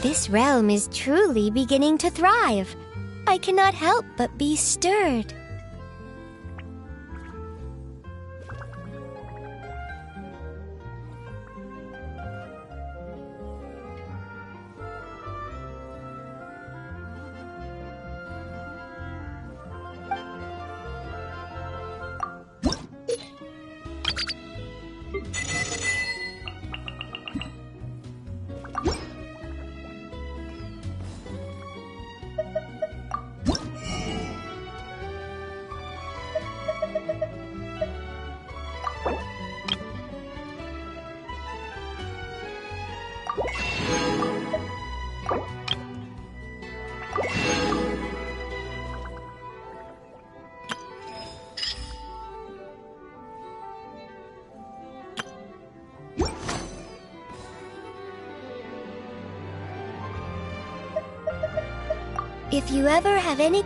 This realm is truly beginning to thrive. I cannot help but be stirred. If you ever have any...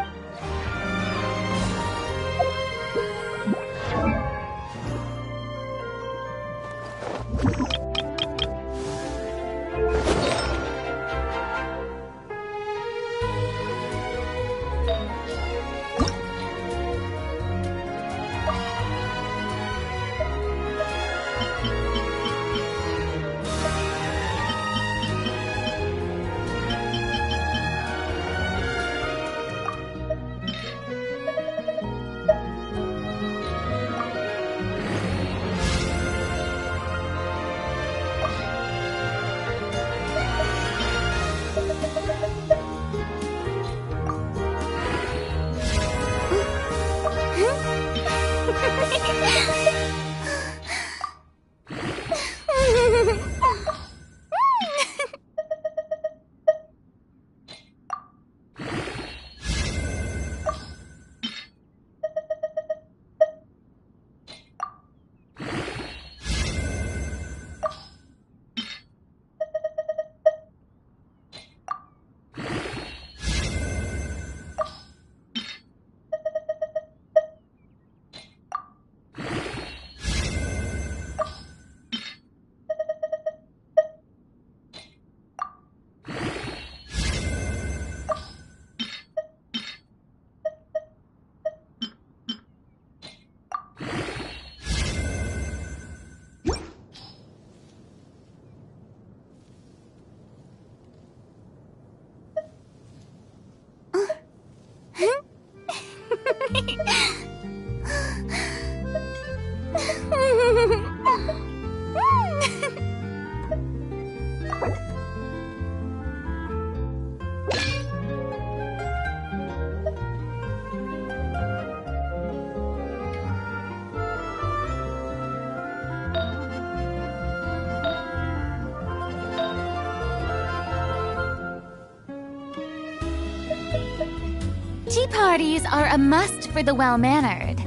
Tea parties are a must for the well-mannered.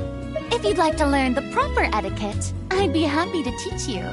If you'd like to learn the proper etiquette, I'd be happy to teach you.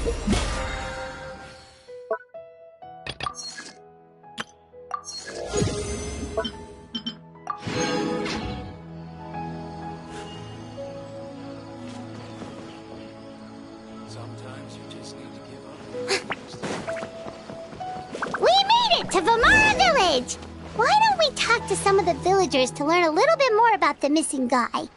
We made it to Vamara Village! Why don't we talk to some of the villagers to learn a little bit more about the missing guy?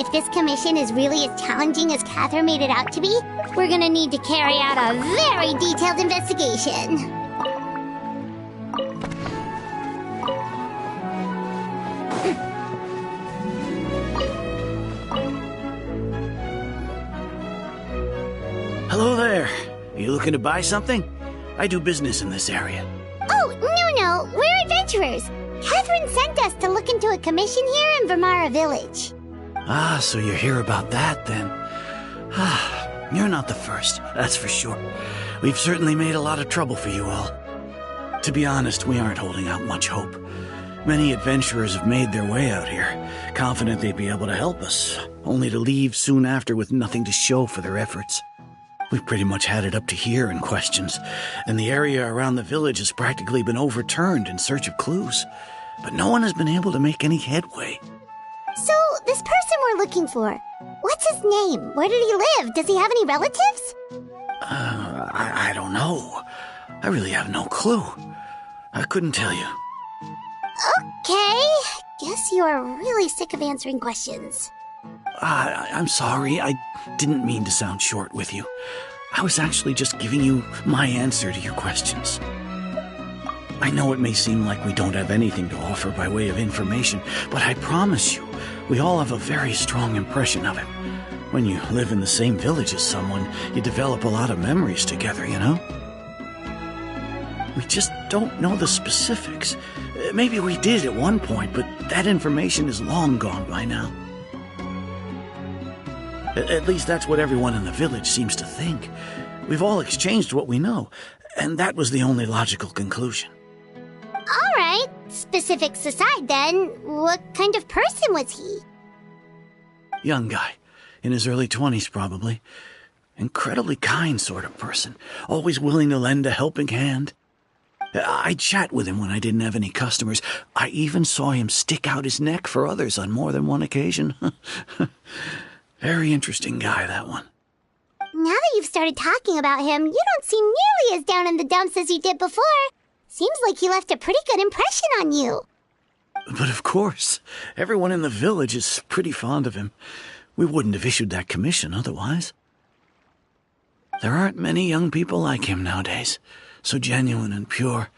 If this commission is really as challenging as Catherine made it out to be, we're gonna need to carry out a very detailed investigation. Hello there. Are you looking to buy something? I do business in this area. Oh, no, we're adventurers. Catherine sent us to look into a commission here in Vamara Village. Ah, so you're here about that, then. Ah, you're not the first, that's for sure. We've certainly made a lot of trouble for you all. To be honest, we aren't holding out much hope. Many adventurers have made their way out here, confident they'd be able to help us, only to leave soon after with nothing to show for their efforts. We've pretty much had it up to here in questions, and the area around the village has practically been overturned in search of clues. But no one has been able to make any headway. So, this person we're looking for, what's his name? Where did he live? Does he have any relatives? I don't know. I really have no clue. I couldn't tell you. Okay, guess you are really sick of answering questions. I'm sorry, I didn't mean to sound short with you. I was actually just giving you my answer to your questions. I know it may seem like we don't have anything to offer by way of information, but I promise you, we all have a very strong impression of him. When you live in the same village as someone, you develop a lot of memories together, you know? We just don't know the specifics. Maybe we did at one point, but that information is long gone by now. At least that's what everyone in the village seems to think. We've all exchanged what we know, and that was the only logical conclusion. All right, specifics aside then, what kind of person was he? Young guy, in his early 20s probably. Incredibly kind sort of person, always willing to lend a helping hand. I'd chat with him when I didn't have any customers. I even saw him stick out his neck for others on more than one occasion. Very interesting guy, that one. Now that you've started talking about him, you don't seem nearly as down in the dumps as you did before. Seems like he left a pretty good impression on you. But of course, everyone in the village is pretty fond of him. We wouldn't have issued that commission otherwise. There aren't many young people like him nowadays, so genuine and pure.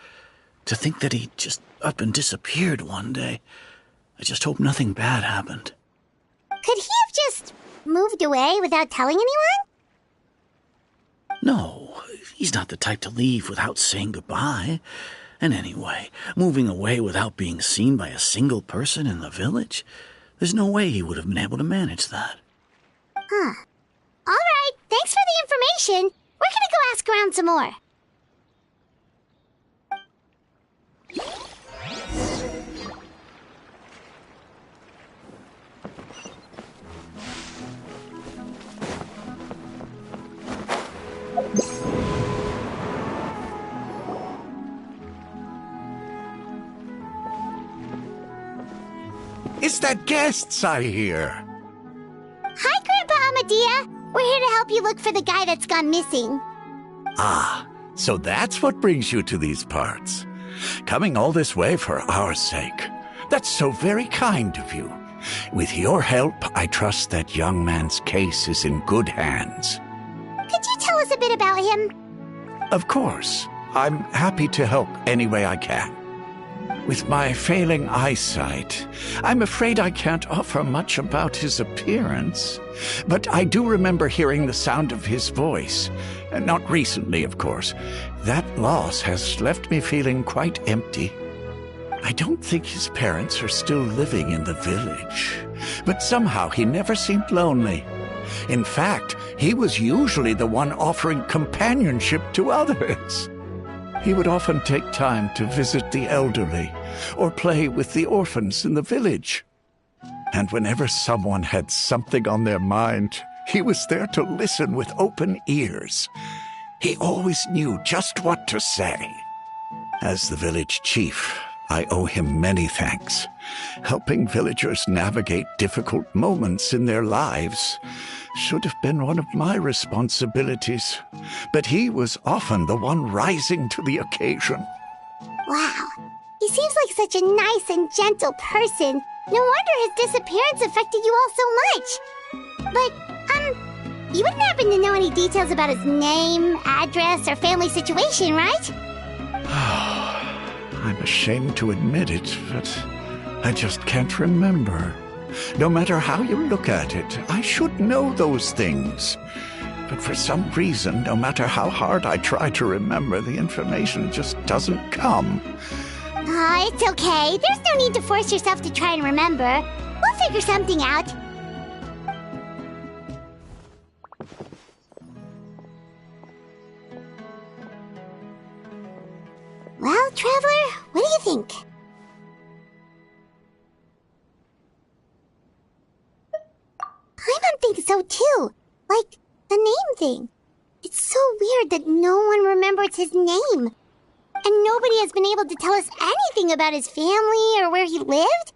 To think that he just up and disappeared one day. I just hope nothing bad happened. Could he have just moved away without telling anyone? No, he's not the type to leave without saying goodbye. And anyway, moving away without being seen by a single person in the village, there's no way he would have been able to manage that. Huh. All right, thanks for the information. We're gonna go ask around some more. It's the guests I hear. Hi, Grandpa Amadea. We're here to help you look for the guy that's gone missing. Ah, so that's what brings you to these parts. Coming all this way for our sake. That's so very kind of you. With your help, I trust that young man's case is in good hands. Could you tell us a bit about him? Of course. I'm happy to help any way I can. With my failing eyesight, I'm afraid I can't offer much about his appearance. But I do remember hearing the sound of his voice. Not recently, of course. That loss has left me feeling quite empty. I don't think his parents are still living in the village. But somehow he never seemed lonely. In fact, he was usually the one offering companionship to others. He would often take time to visit the elderly or play with the orphans in the village. And whenever someone had something on their mind, he was there to listen with open ears. He always knew just what to say. As the village chief, I owe him many thanks. Helping villagers navigate difficult moments in their lives should have been one of my responsibilities, but he was often the one rising to the occasion. Wow, he seems like such a nice and gentle person. No wonder his disappearance affected you all so much. But, you wouldn't happen to know any details about his name, address, or family situation, right? I'm ashamed to admit it, but I just can't remember. No matter how you look at it, I should know those things. But for some reason, no matter how hard I try to remember, the information just doesn't come. It's okay. There's no need to force yourself to try and remember. We'll figure something out. Well, Traveler, what do you think? Paimon thinks so too. Like, the name thing. It's so weird that no one remembers his name. And nobody has been able to tell us anything about his family or where he lived.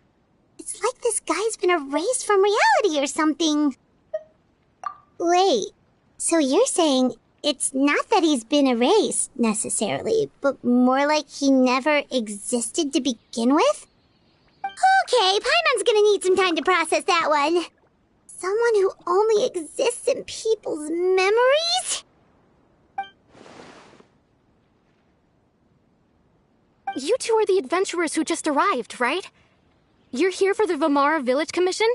It's like this guy's been erased from reality or something. Wait, so you're saying it's not that he's been erased, necessarily, but more like he never existed to begin with? Okay, Paimon's gonna need some time to process that one. Someone who only exists in people's memories? You two are the adventurers who just arrived, right? You're here for the Vamara Village Commission?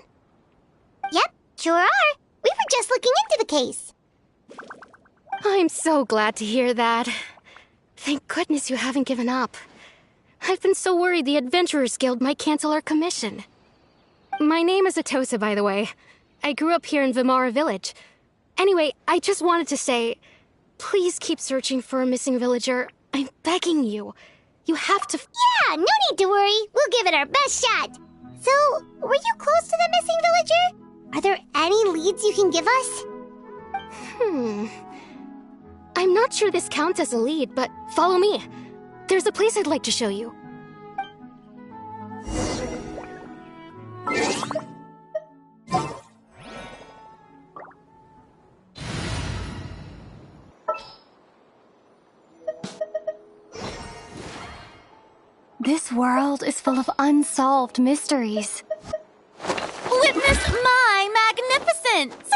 Yep, sure are. We were just looking into the case. I'm so glad to hear that. Thank goodness you haven't given up. I've been so worried the Adventurers Guild might cancel our commission. My name is Atosa, by the way. I grew up here in Vamara Village. Anyway, I just wanted to say, please keep searching for a missing villager. I'm begging you. You have to... Yeah, no need to worry. We'll give it our best shot. So, were you close to the missing villager? Are there any leads you can give us? I'm not sure this counts as a lead, but follow me. There's a place I'd like to show you. This world is full of unsolved mysteries. Witness my magnificence!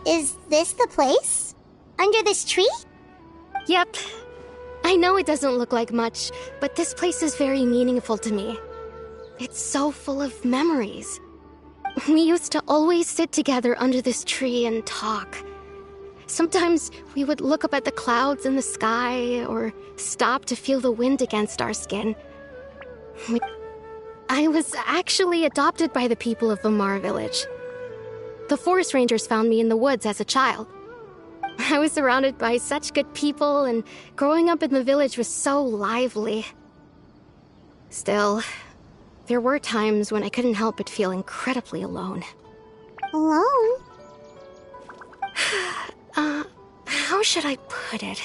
Is this the place? Under this tree? Yep. I know it doesn't look like much, but this place is very meaningful to me. It's so full of memories. We used to always sit together under this tree and talk. Sometimes we would look up at the clouds in the sky, or stop to feel the wind against our skin. I was actually adopted by the people of Vamara Village. The forest rangers found me in the woods as a child. I was surrounded by such good people, and growing up in the village was so lively. Still, there were times when I couldn't help but feel incredibly alone. Alone? How should I put it?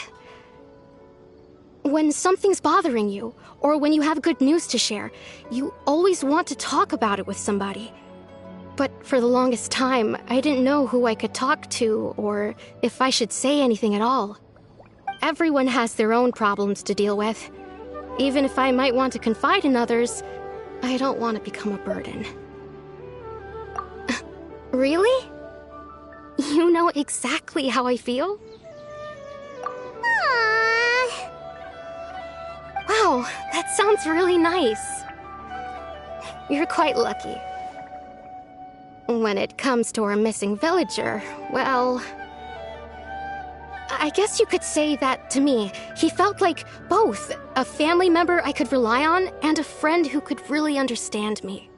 When something's bothering you, or when you have good news to share, you always want to talk about it with somebody. But for the longest time, I didn't know who I could talk to, or if I should say anything at all. Everyone has their own problems to deal with. Even if I might want to confide in others, I don't want to become a burden. Really? You know exactly how I feel? Aww. Wow, that sounds really nice. You're quite lucky. When it comes to our missing villager, well, I guess you could say that to me. He felt like both a family member I could rely on and a friend who could really understand me.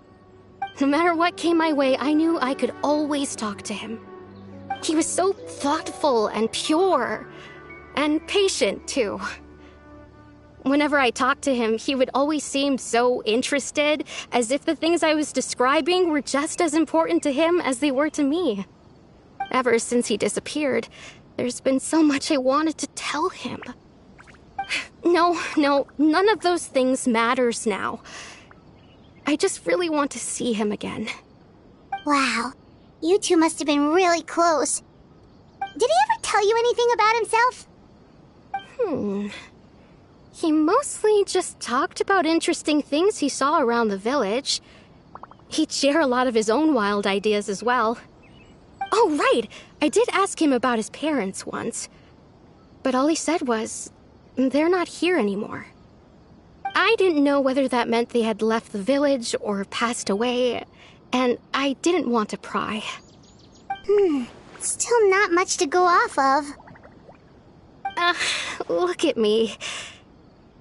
No matter what came my way, I knew I could always talk to him. He was so thoughtful and pure, and patient too. Whenever I talked to him, he would always seem so interested, as if the things I was describing were just as important to him as they were to me. Ever since he disappeared, there's been so much I wanted to tell him. No, none of those things matters now. I just really want to see him again. Wow. You two must have been really close. Did he ever tell you anything about himself? He mostly just talked about interesting things he saw around the village. He'd share a lot of his own wild ideas as well. Oh, right! I did ask him about his parents once. But all he said was, they're not here anymore. I didn't know whether that meant they had left the village or passed away, and I didn't want to pry. Still not much to go off of. Look at me.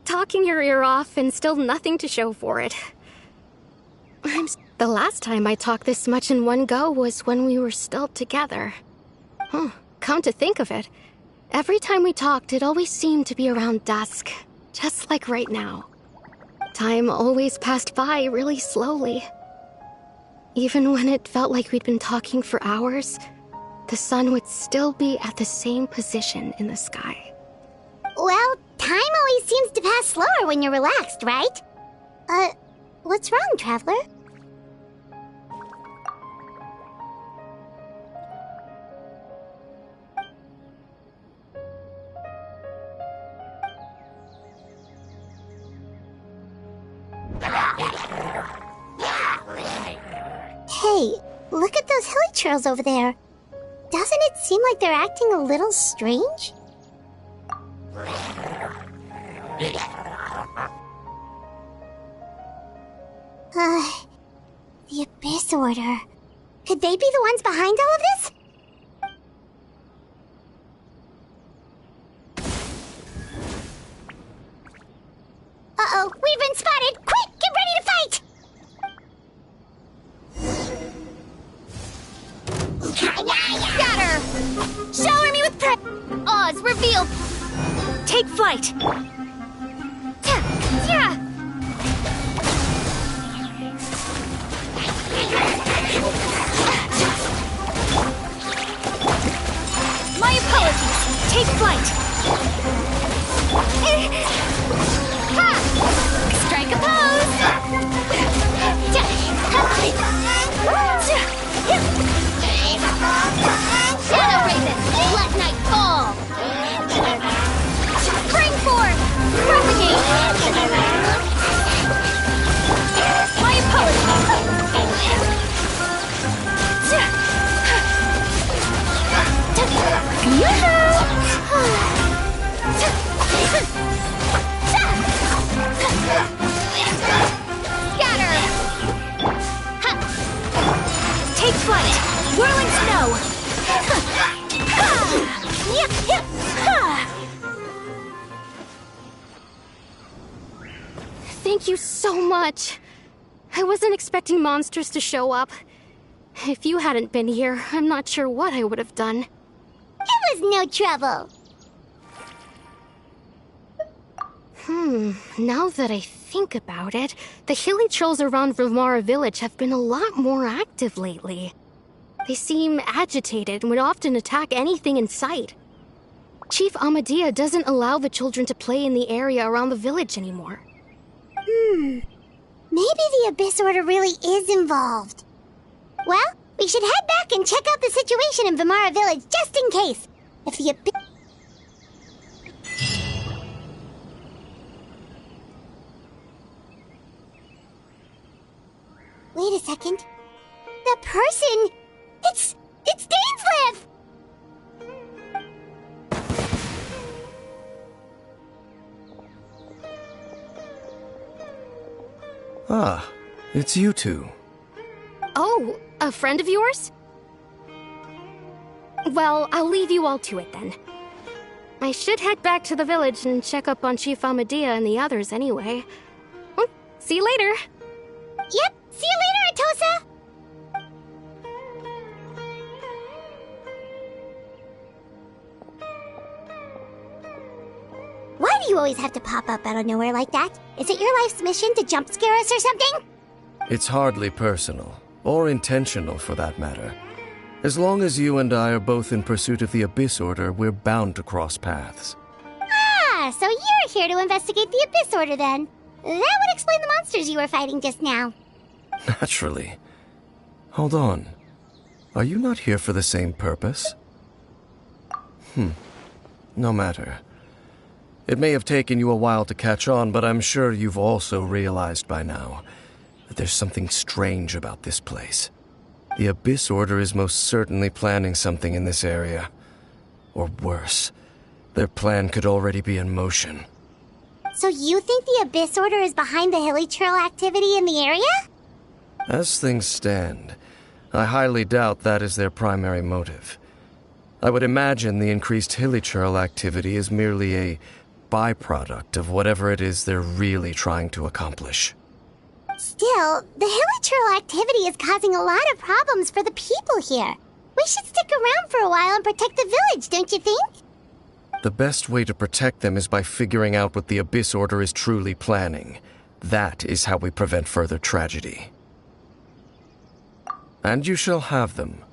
Talking your ear off and still nothing to show for it. The last time I talked this much in one go was when we were still together. Come to think of it, every time we talked, it always seemed to be around dusk, just like right now. Time always passed by really slowly. Even when it felt like we'd been talking for hours, the sun would still be at the same position in the sky. Well, time always seems to pass slower when you're relaxed, right? What's wrong, Traveler? Hey, look at those hilly trails over there. Doesn't it seem like they're acting a little strange? The Abyss Order. Could they be the ones behind all of this? Uh-oh, we've been spotted! Quick, get ready to fight! Scatter! Shower me with Oz, reveal! Take flight! Yeah! My apologies! Take flight! Ha! Strike a pose! Shadow Raven! Let night fall! Spring forth! Propagate! My Scatter! Take flight! Whirling snow! Thank you so much. I wasn't expecting monsters to show up. If you hadn't been here, I'm not sure what I would have done. It was no trouble. Now that I think about it, the hilly trolls around Vimara village have been a lot more active lately. They seem agitated and would often attack anything in sight. Chief Amadea doesn't allow the children to play in the area around the village anymore. Maybe the Abyss Order really is involved. Well, we should head back and check out the situation in Vimara Village just in case. If the Abyss... Wait a second. That person... It's Dainsleif! Ah, it's you two. Oh, a friend of yours? Well, I'll leave you all to it then. I should head back to the village and check up on Chief Amadea and the others anyway. Well, see you later. Yep, see you later, Atosa! Why do you always have to pop up out of nowhere like that? Is it your life's mission to jump scare us or something? It's hardly personal, or intentional for that matter. As long as you and I are both in pursuit of the Abyss Order, we're bound to cross paths. Ah, so you're here to investigate the Abyss Order then. That would explain the monsters you were fighting just now. Naturally. Hold on. Are you not here for the same purpose? No matter. It may have taken you a while to catch on, but I'm sure you've also realized by now that there's something strange about this place. The Abyss Order is most certainly planning something in this area. Or worse, their plan could already be in motion. So you think the Abyss Order is behind the hilly trail activity in the area? As things stand, I highly doubt that is their primary motive. I would imagine the increased hilly trail activity is merely a byproduct of whatever it is they're really trying to accomplish. Still, the hilly trail activity is causing a lot of problems for the people here. We should stick around for a while and protect the village, don't you think? The best way to protect them is by figuring out what the Abyss Order is truly planning. That is how we prevent further tragedy. And you shall have them.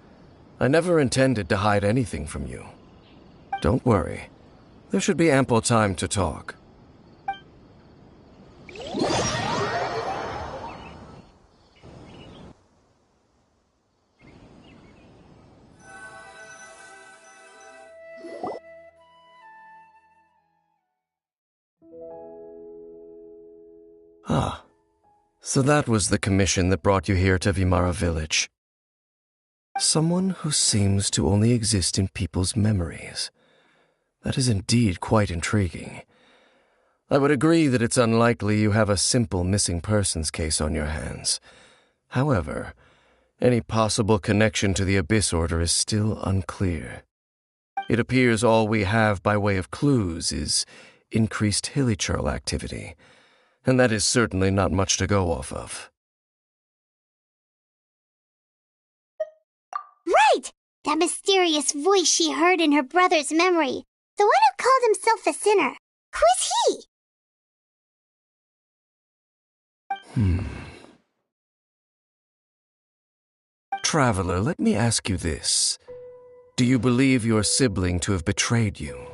I never intended to hide anything from you. Don't worry. There should be ample time to talk. Ah, so that was the commission that brought you here to Vimara Village. Someone who seems to only exist in people's memories. That is indeed quite intriguing. I would agree that it's unlikely you have a simple missing persons case on your hands. However, any possible connection to the Abyss Order is still unclear. It appears all we have by way of clues is increased hilly trail activity, and that is certainly not much to go off of. Right! That mysterious voice she heard in her brother's memory. The one who called himself a sinner. Who is he? Traveler, let me ask you this. Do you believe your sibling to have betrayed you?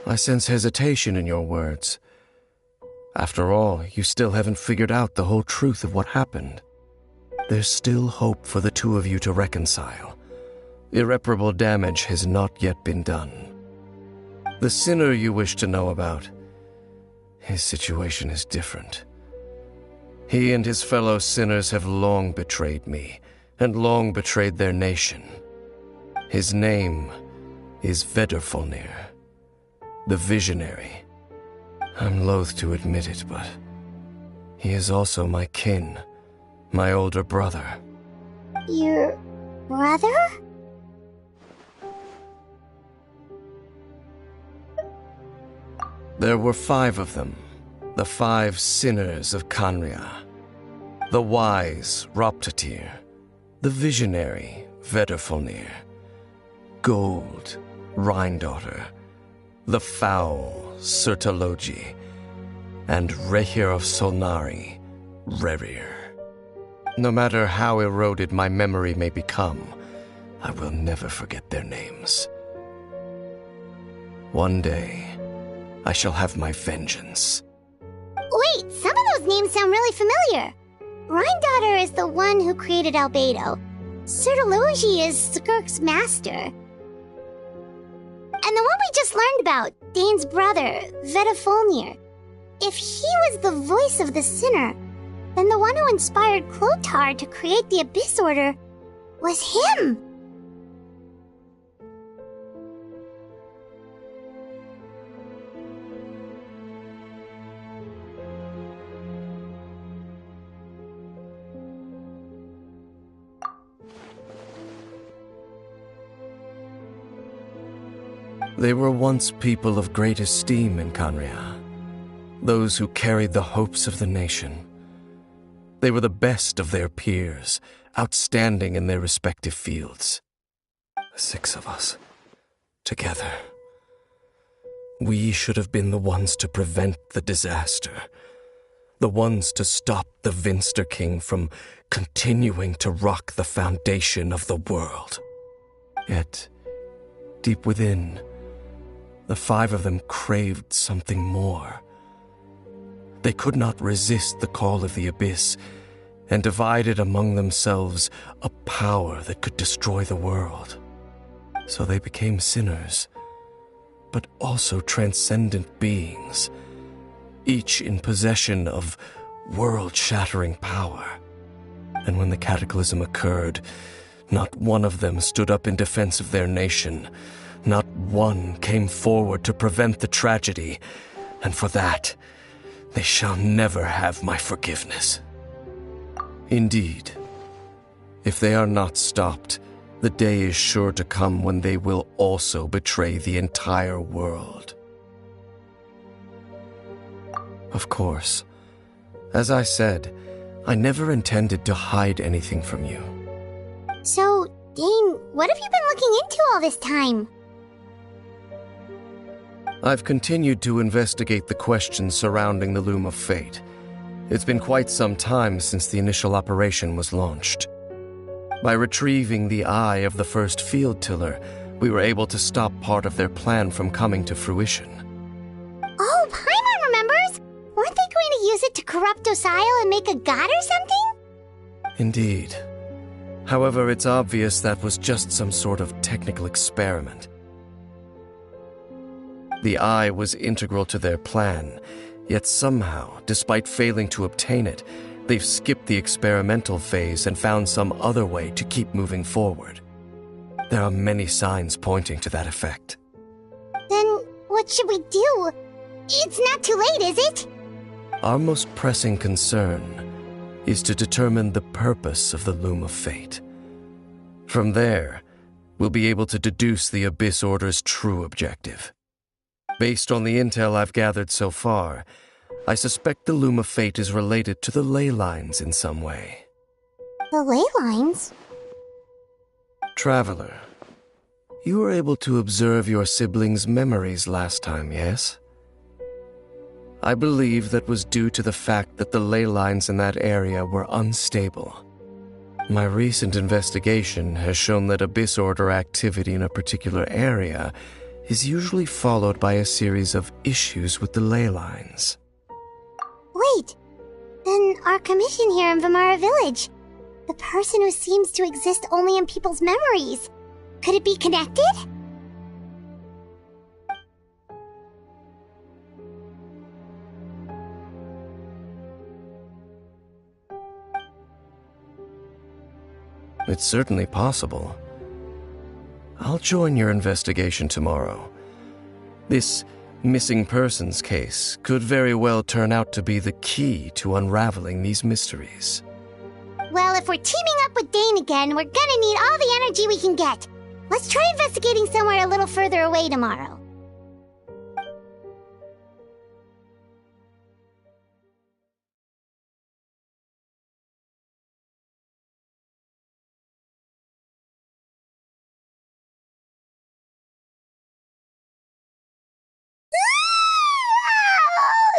I sense hesitation in your words. After all, you still haven't figured out the whole truth of what happened. There's still hope for the two of you to reconcile. Irreparable damage has not yet been done. The sinner you wish to know about, his situation is different. He and his fellow sinners have long betrayed me, and long betrayed their nation. His name is Vedrfolnir, the Visionary. I'm loath to admit it, but he is also my kin, my older brother. Your brother? There were 5 of them, the 5 sinners of Kanria. The wise, Roptatir. The visionary, Vedrfolnir. Gold, Rhine-daughter. The foul, Sertalogi. And Rehir of Solnari, Rerir. No matter how eroded my memory may become, I will never forget their names. One day, I shall have my vengeance. Wait, some of those names sound really familiar. Rhyndaughter is the one who created Albedo. Sertology is Skirk's master. And the one we just learned about, Dane's brother, Vetafolnir. If he was the voice of the sinner, then the one who inspired Clothar to create the Abyss Order was him. They were once people of great esteem in Khaenri'ah, those who carried the hopes of the nation. They were the best of their peers, outstanding in their respective fields. 6 of us, together. We should have been the ones to prevent the disaster, the ones to stop the Vinster King from continuing to rock the foundation of the world. Yet, deep within, the 5 of them craved something more. They could not resist the call of the Abyss, and divided among themselves a power that could destroy the world. So they became sinners, but also transcendent beings, each in possession of world-shattering power. And when the cataclysm occurred, not one of them stood up in defense of their nation. Not one came forward to prevent the tragedy, and for that, they shall never have my forgiveness. Indeed, if they are not stopped, the day is sure to come when they will also betray the entire world. Of course, as I said, I never intended to hide anything from you. So, Dane, what have you been looking into all this time? I've continued to investigate the questions surrounding the Loom of Fate. It's been quite some time since the initial operation was launched. By retrieving the eye of the first field tiller, we were able to stop part of their plan from coming to fruition. Oh, Paimon remembers! Weren't they going to use it to corrupt Osial and make a god or something? Indeed. However, it's obvious that was just some sort of technical experiment. The eye was integral to their plan, yet somehow, despite failing to obtain it, they've skipped the experimental phase and found some other way to keep moving forward. There are many signs pointing to that effect. Then, what should we do? It's not too late, is it? Our most pressing concern is to determine the purpose of the Loom of Fate. From there, we'll be able to deduce the Abyss Order's true objective. Based on the intel I've gathered so far, I suspect the Loom of Fate is related to the ley lines in some way. The ley lines? Traveler, you were able to observe your siblings' memories last time, yes? I believe that was due to the fact that the ley lines in that area were unstable. My recent investigation has shown that Abyss Order activity in a particular area is usually followed by a series of issues with the ley lines. Wait, then our commission here in Vimara Village, the person who seems to exist only in people's memories, could it be connected? It's certainly possible. I'll join your investigation tomorrow. This missing persons case could very well turn out to be the key to unraveling these mysteries. Well, if we're teaming up with Dane again, we're gonna need all the energy we can get. Let's try investigating somewhere a little further away tomorrow.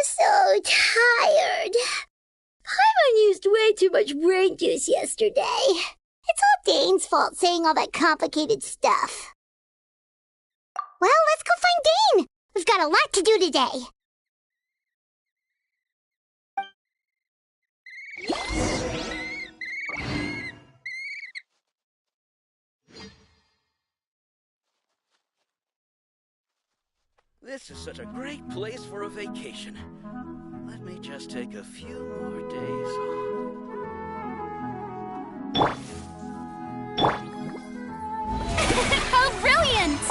So tired. Paimon used way too much brain juice yesterday. It's all Dane's fault saying all that complicated stuff. Well, let's go find Dane! We've got a lot to do today. This is such a great place for a vacation. Let me just take a few more days off. How brilliant!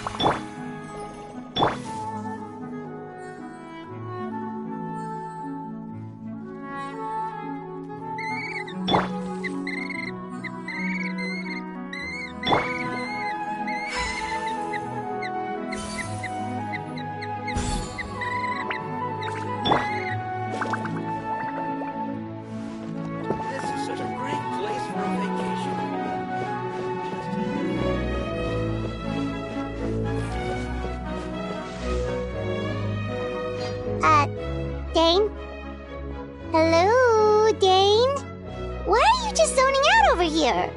This is such a great place for a vacation. Dane? Hello, Dane? Why are you just zoning out over here?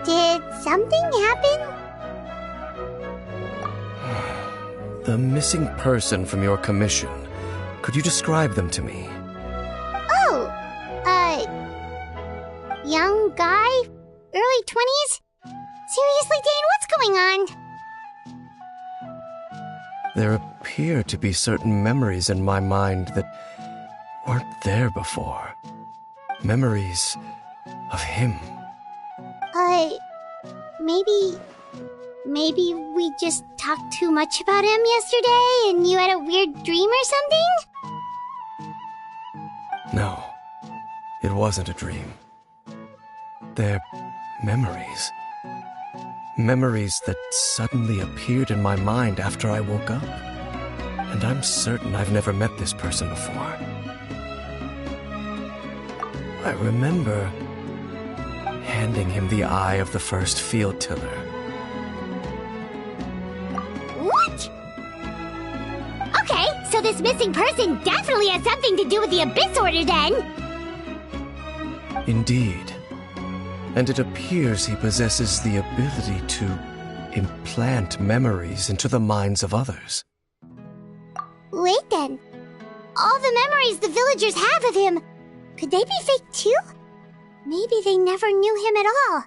Did something happen? The missing person from your commission. Could you describe them to me? Oh, young guy? Early 20s? Seriously, Dane, what's going on? There appear to be certain memories in my mind that weren't there before. Memories of him. Maybe we just talked too much about him yesterday and you had a weird dream or something? No, it wasn't a dream. They're memories. Memories that suddenly appeared in my mind after I woke up. And I'm certain I've never met this person before. I remember handing him the eye of the first field tiller. What? Okay, so this missing person definitely has something to do with the Abyss Order then! Indeed. And it appears he possesses the ability to implant memories into the minds of others. Wait then. All the memories the villagers have of him, could they be fake too? Maybe they never knew him at all.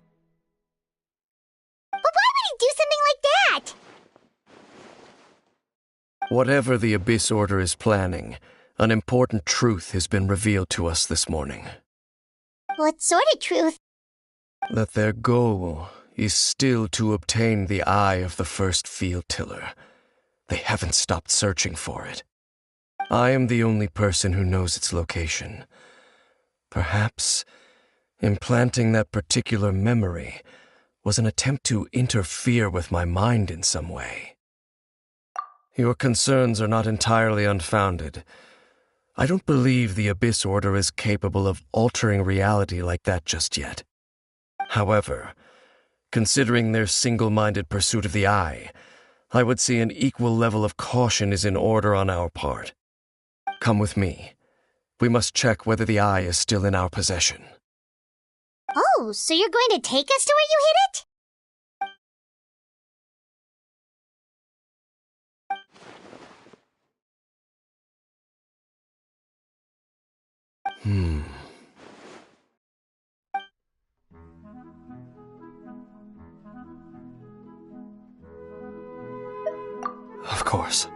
But why would he do something like that? Whatever the Abyss Order is planning, an important truth has been revealed to us this morning. What sort of truth? That their goal is still to obtain the eye of the first field tiller. They haven't stopped searching for it. I am the only person who knows its location. Perhaps implanting that particular memory was an attempt to interfere with my mind in some way. Your concerns are not entirely unfounded. I don't believe the Abyss Order is capable of altering reality like that just yet. However, considering their single-minded pursuit of the eye, I would say an equal level of caution is in order on our part. Come with me. We must check whether the eye is still in our possession. Oh, so you're going to take us to where you hid it? Of course.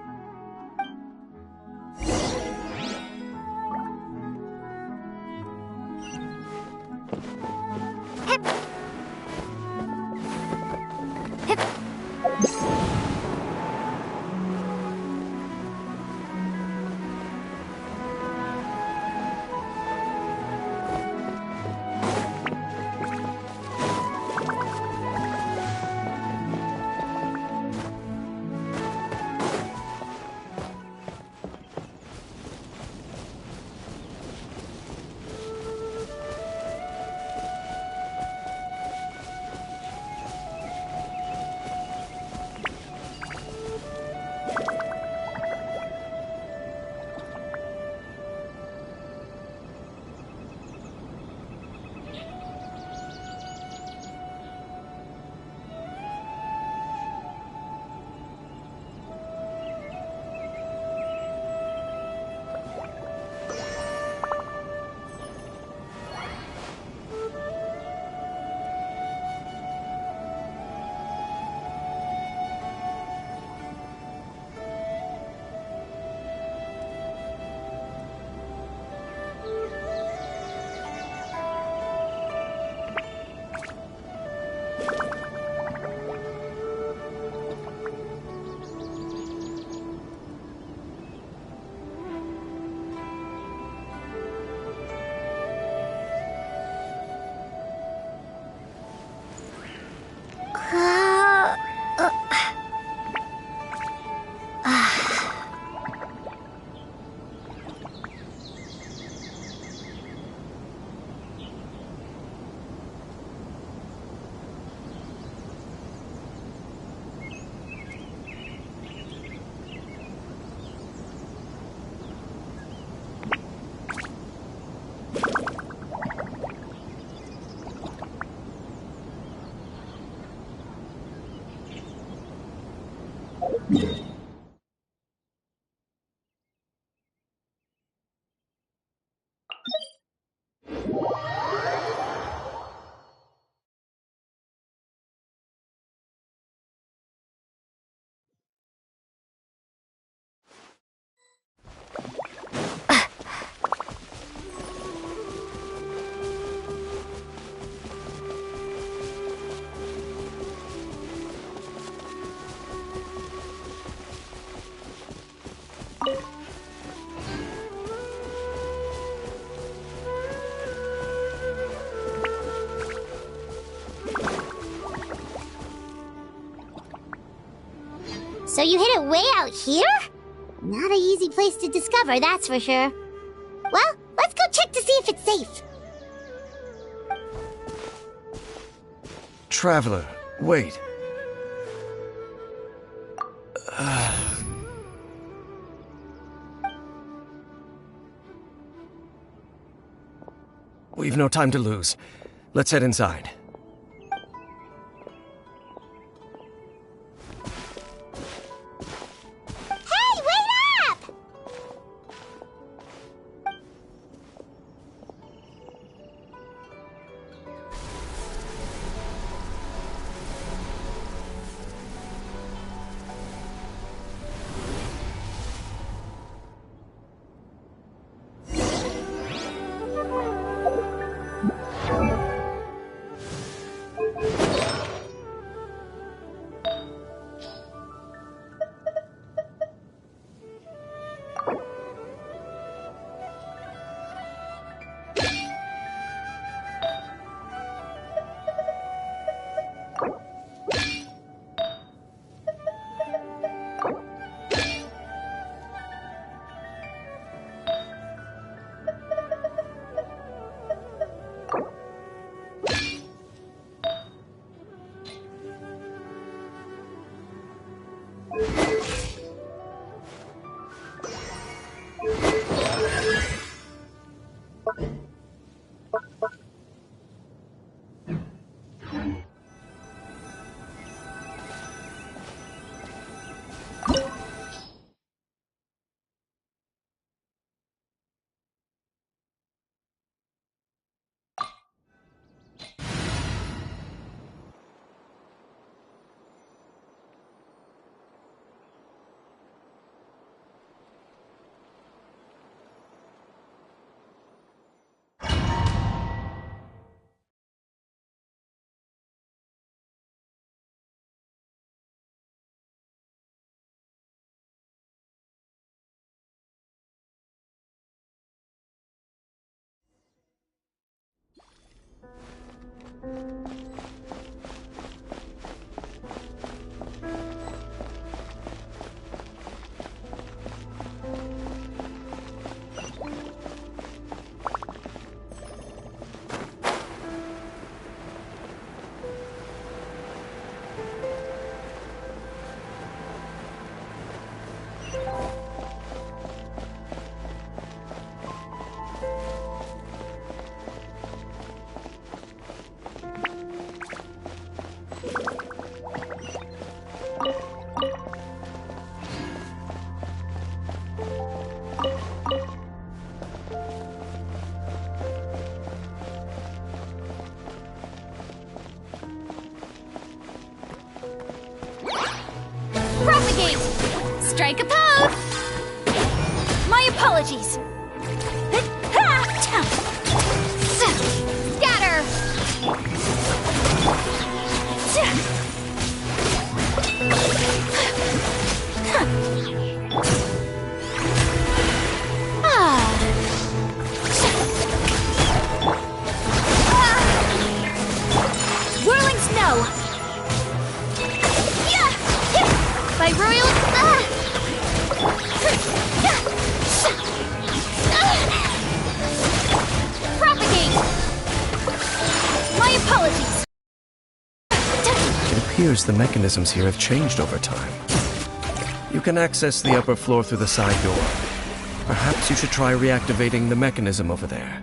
So you hid it way out here? Not an easy place to discover, that's for sure. Well, let's go check to see if it's safe. Traveler, wait. We've no time to lose. Let's head inside. Hey, wait up! Strike a pose! My apologies! Scatter! Whirling snow! By royal... Propagate! My apologies! It appears the mechanisms here have changed over time. You can access the upper floor through the side door. Perhaps you should try reactivating the mechanism over there.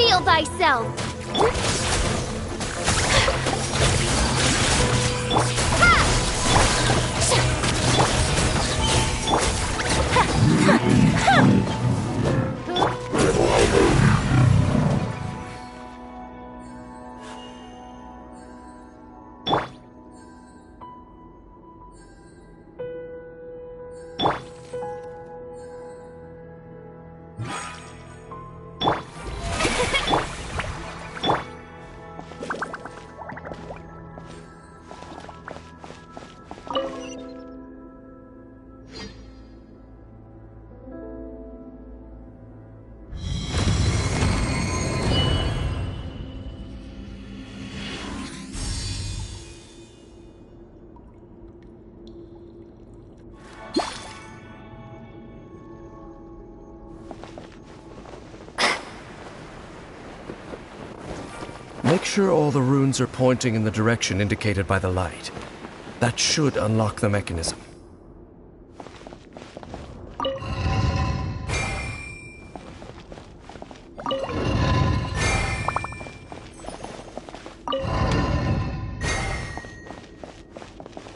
reveal thyself! Make sure all the runes are pointing in the direction indicated by the light. That should unlock the mechanism.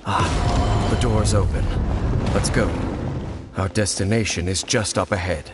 Ah, the door's open. Let's go. Our destination is just up ahead.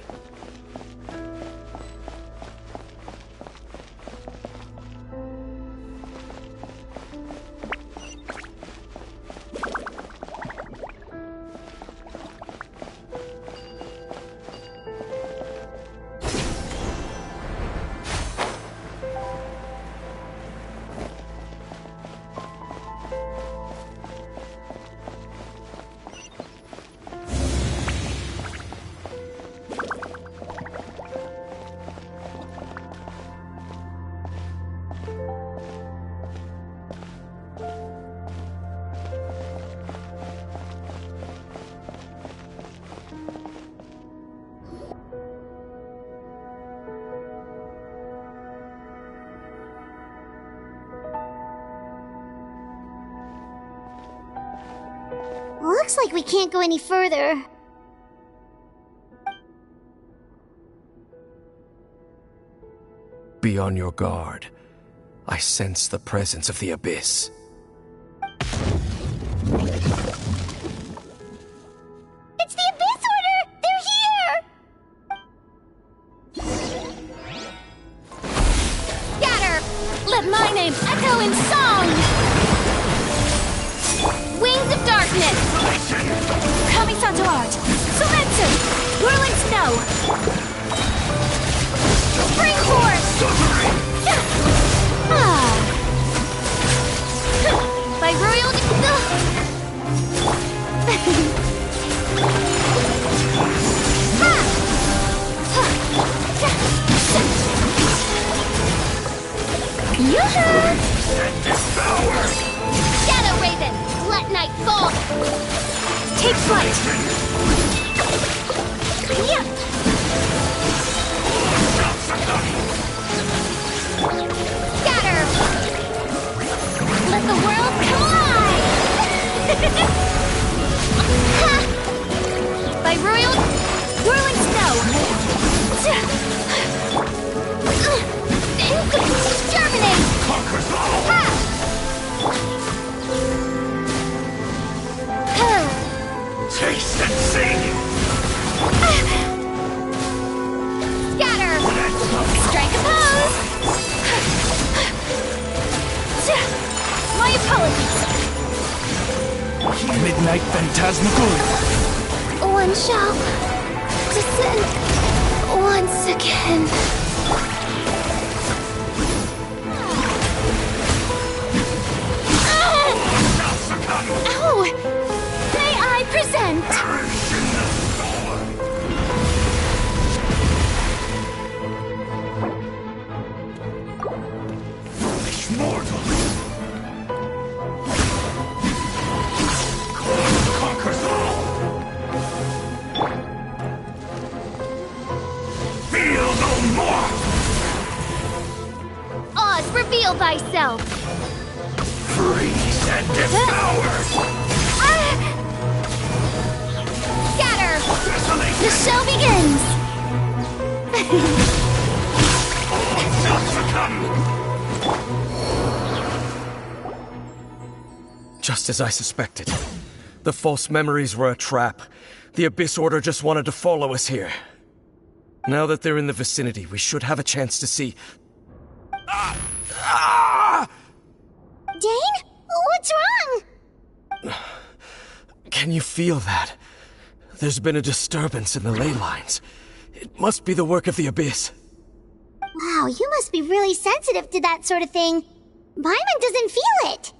Looks like we can't go any further. Be on your guard. I sense the presence of the abyss. It's the Abyss Order! They're here! Scatter! Let my name echo in song! Wings of darkness! Kami-santo art! Momentum! Whirling snow! Spring force! By royal... Yoo-hoo! Shadow Raven! Let night fall! Take flight! Yeah. Scatter! Let the world collide! By royal... whirling snow! Germinate! Conquers all! Taste and see! Scatter! Strike a pose! My apologies! Midnight Phantasmagoria. One shall descend once again. Ow! May I present? Foolish mortals! Conquers all! Feel no more! Oz, reveal thyself! Freeze and devour! Scatter! Desolate! The show begins! Just as I suspected. The false memories were a trap. The Abyss Order just wanted to follow us here. Now that they're in the vicinity, we should have a chance to see... Dane? What's wrong? Can you feel that? There's been a disturbance in the ley lines. It must be the work of the Abyss. Wow, you must be really sensitive to that sort of thing. Paimon doesn't feel it.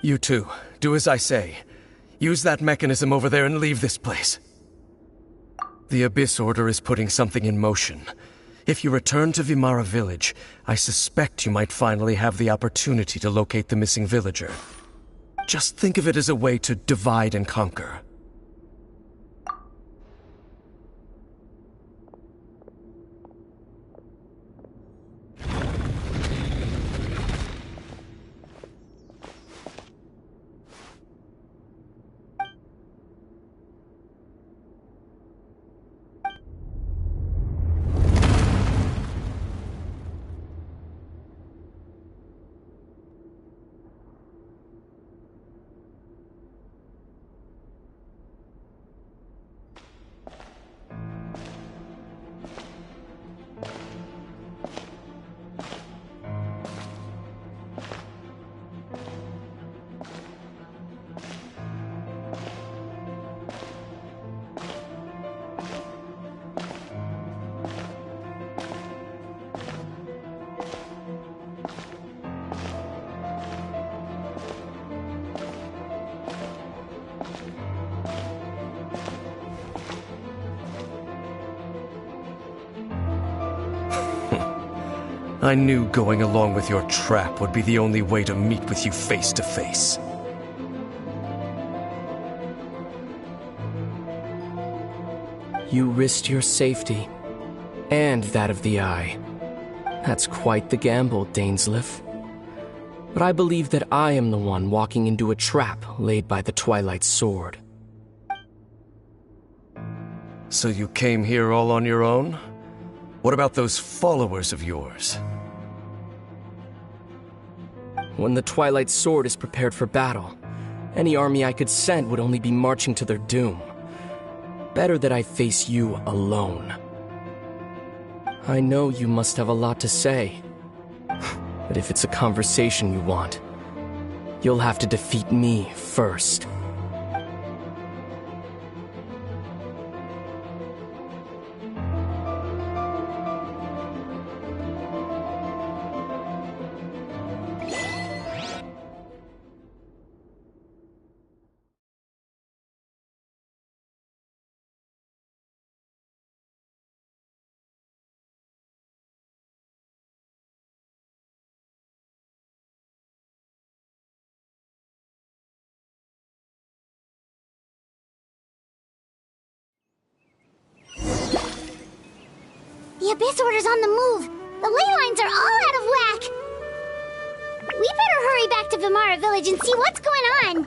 You too. Do as I say. Use that mechanism over there and leave this place. The Abyss Order is putting something in motion. If you return to Vimara Village, I suspect you might finally have the opportunity to locate the missing villager. Just think of it as a way to divide and conquer. I knew going along with your trap would be the only way to meet with you face to face. You risked your safety, and that of the Eye. That's quite the gamble, Dainsleif. But I believe that I am the one walking into a trap laid by the Twilight Sword. So you came here all on your own? What about those followers of yours? When the Twilight Sword is prepared for battle, any army I could send would only be marching to their doom. Better that I face you alone. I know you must have a lot to say. But if it's a conversation you want, you'll have to defeat me first. The Abyss Order's on the move. The ley lines are all out of whack. We better hurry back to Vimara Village and see what's going on.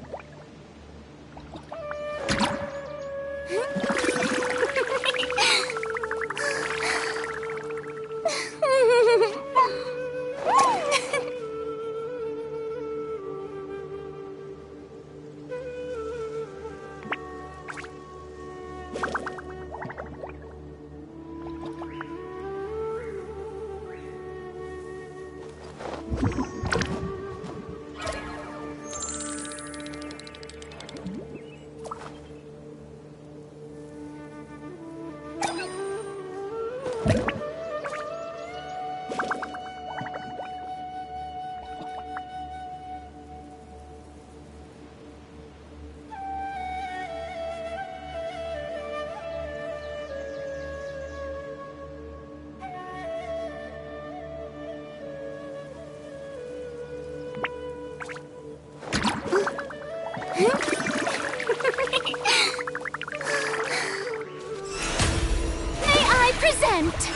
May I present?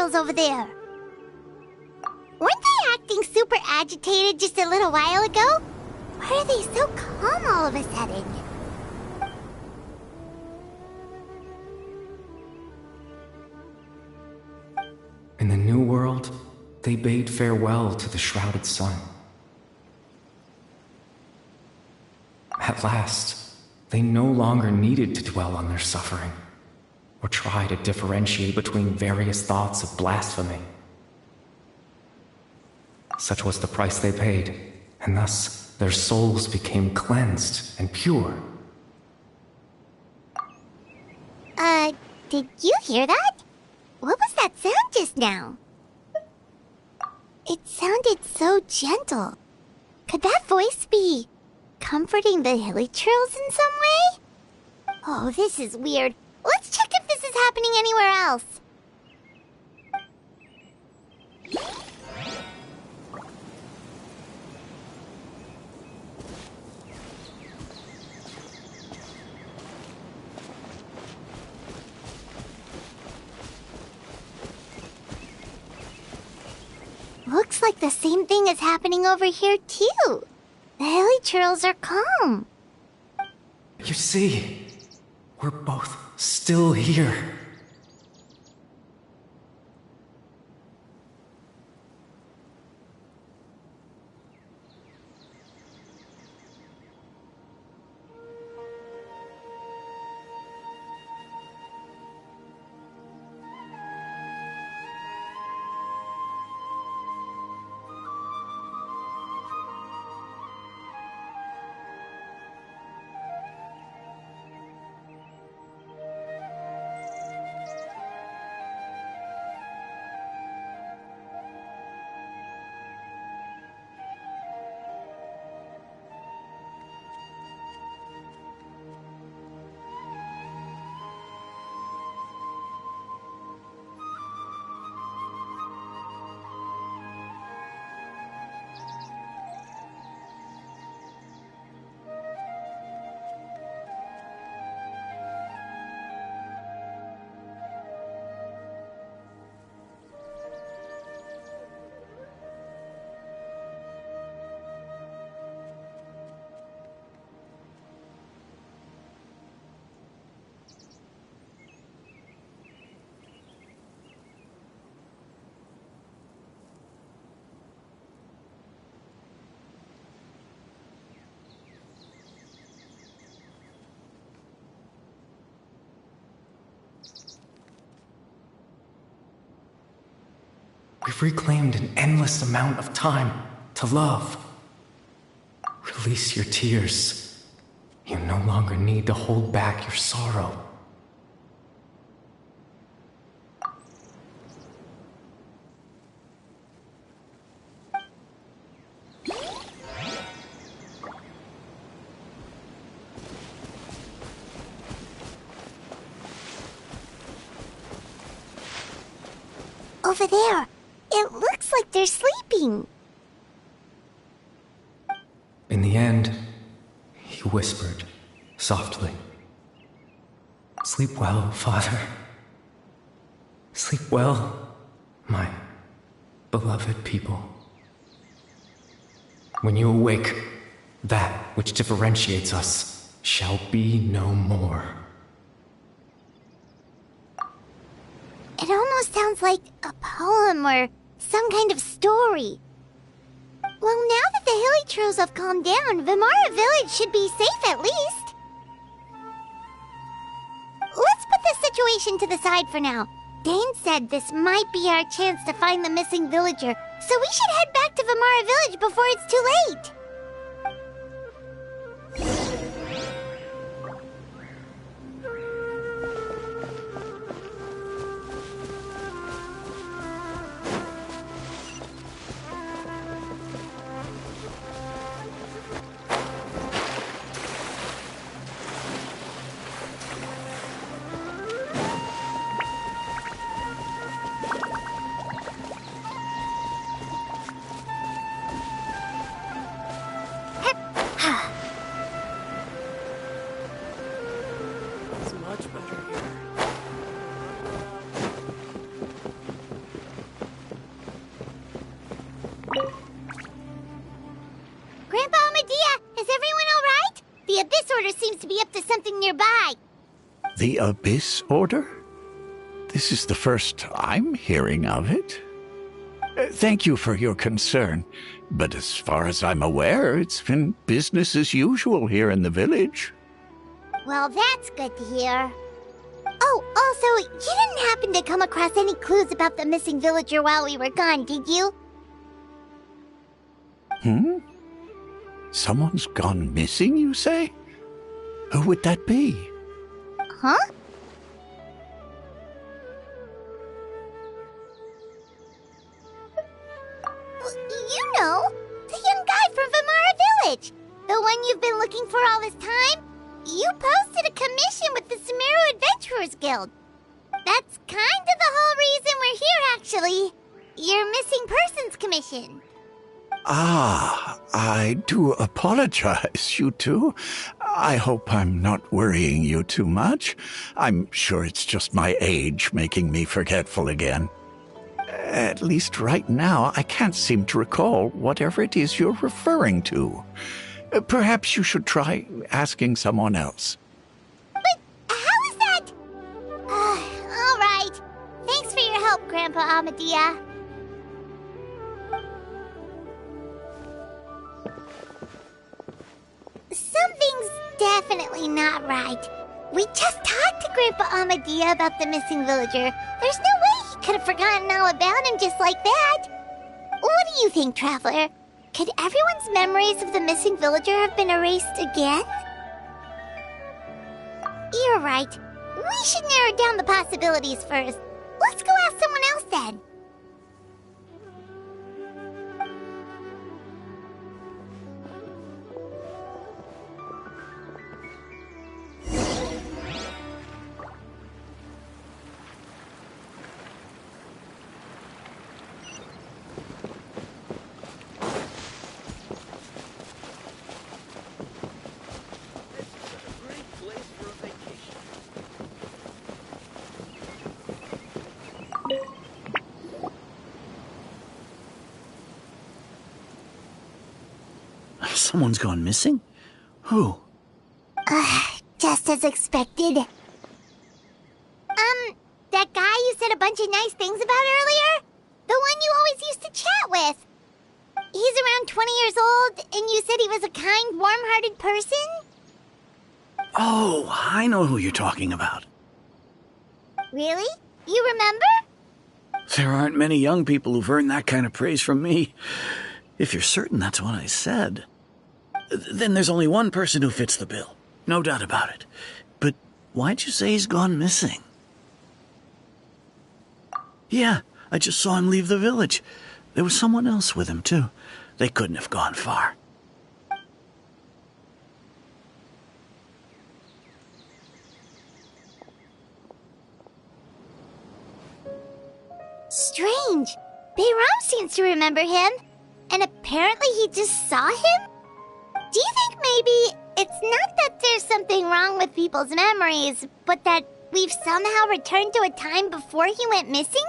turtles over there. Weren't they acting super agitated just a little while ago? Why are they so calm all of a sudden? In the new world, they bade farewell to the shrouded sun. At last, they no longer needed to dwell on their suffering, or try to differentiate between various thoughts of blasphemy. Such was the price they paid, and thus their souls became cleansed and pure. Did you hear that? What was that sound just now? It sounded so gentle. Could that voice be comforting the hilichurls in some way? Oh, this is weird. Let's check if this is happening anywhere else. Looks like the same thing is happening over here, too. The hilichurls are calm. You see, we're both still here. We've reclaimed an endless amount of time to love. Release your tears. You no longer need to hold back your sorrow. Over there. It looks like they're sleeping. In the end, he whispered, softly. Sleep well, Father. Sleep well, my beloved people. When you awake, that which differentiates us shall be no more. It almost sounds like a poem or some kind of story. Well, now that the hilichurls have calmed down, Vimara Village should be safe at least. Let's put this situation to the side for now. Dane said this might be our chance to find the missing villager, so we should head back to Vimara Village before it's too late. Grandpa Medea, is everyone alright? The Abyss Order seems to be up to something nearby. The Abyss Order? This is the first I'm hearing of it. Thank you for your concern, but as far as I'm aware, it's been business as usual here in the village. Well, that's good to hear. Oh, also, you didn't happen to come across any clues about the missing villager while we were gone, did you? Someone's gone missing, you say? Who would that be? Huh? You know, the young guy from Vamara Village. The one you've been looking for all this time. You posted a commission with the Sumeru Adventurers Guild. That's kind of the whole reason we're here, actually. Your missing persons commission. Ah, I do apologize, you two. I hope I'm not worrying you too much. I'm sure it's just my age making me forgetful again. At least right now, I can't seem to recall whatever it is you're referring to. Perhaps you should try asking someone else. But how is that? All right. Thanks for your help, Grandpa Amadea. Something's definitely not right. We just talked to Grandpa Amadea about the missing villager. There's no way he could have forgotten all about him just like that. What do you think, Traveler? Could everyone's memories of the missing villager have been erased again? You're right. We should narrow down the possibilities first. Let's go ask someone else then. Someone's gone missing? Who? Just as expected. That guy you said a bunch of nice things about earlier? The one you always used to chat with. He's around 20 years old, and you said he was a kind, warm-hearted person? Oh, I know who you're talking about. Really? You remember? There aren't many young people who've earned that kind of praise from me. If you're certain that's what I said, then there's only one person who fits the bill. No doubt about it. But why'd you say he's gone missing? Yeah, I just saw him leave the village. There was someone else with him, too. They couldn't have gone far. Strange. Bayram seems to remember him. And apparently he just saw him? Do you think maybe it's not that there's something wrong with people's memories, but that we've somehow returned to a time before he went missing?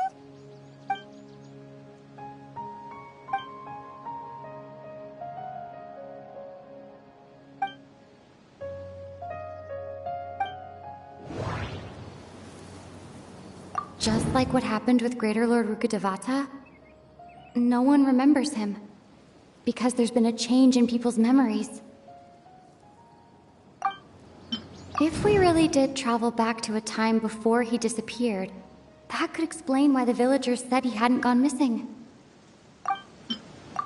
Just like what happened with Greater Lord Rukkhadevata, no one remembers him, because there's been a change in people's memories. If we really did travel back to a time before he disappeared, that could explain why the villagers said he hadn't gone missing.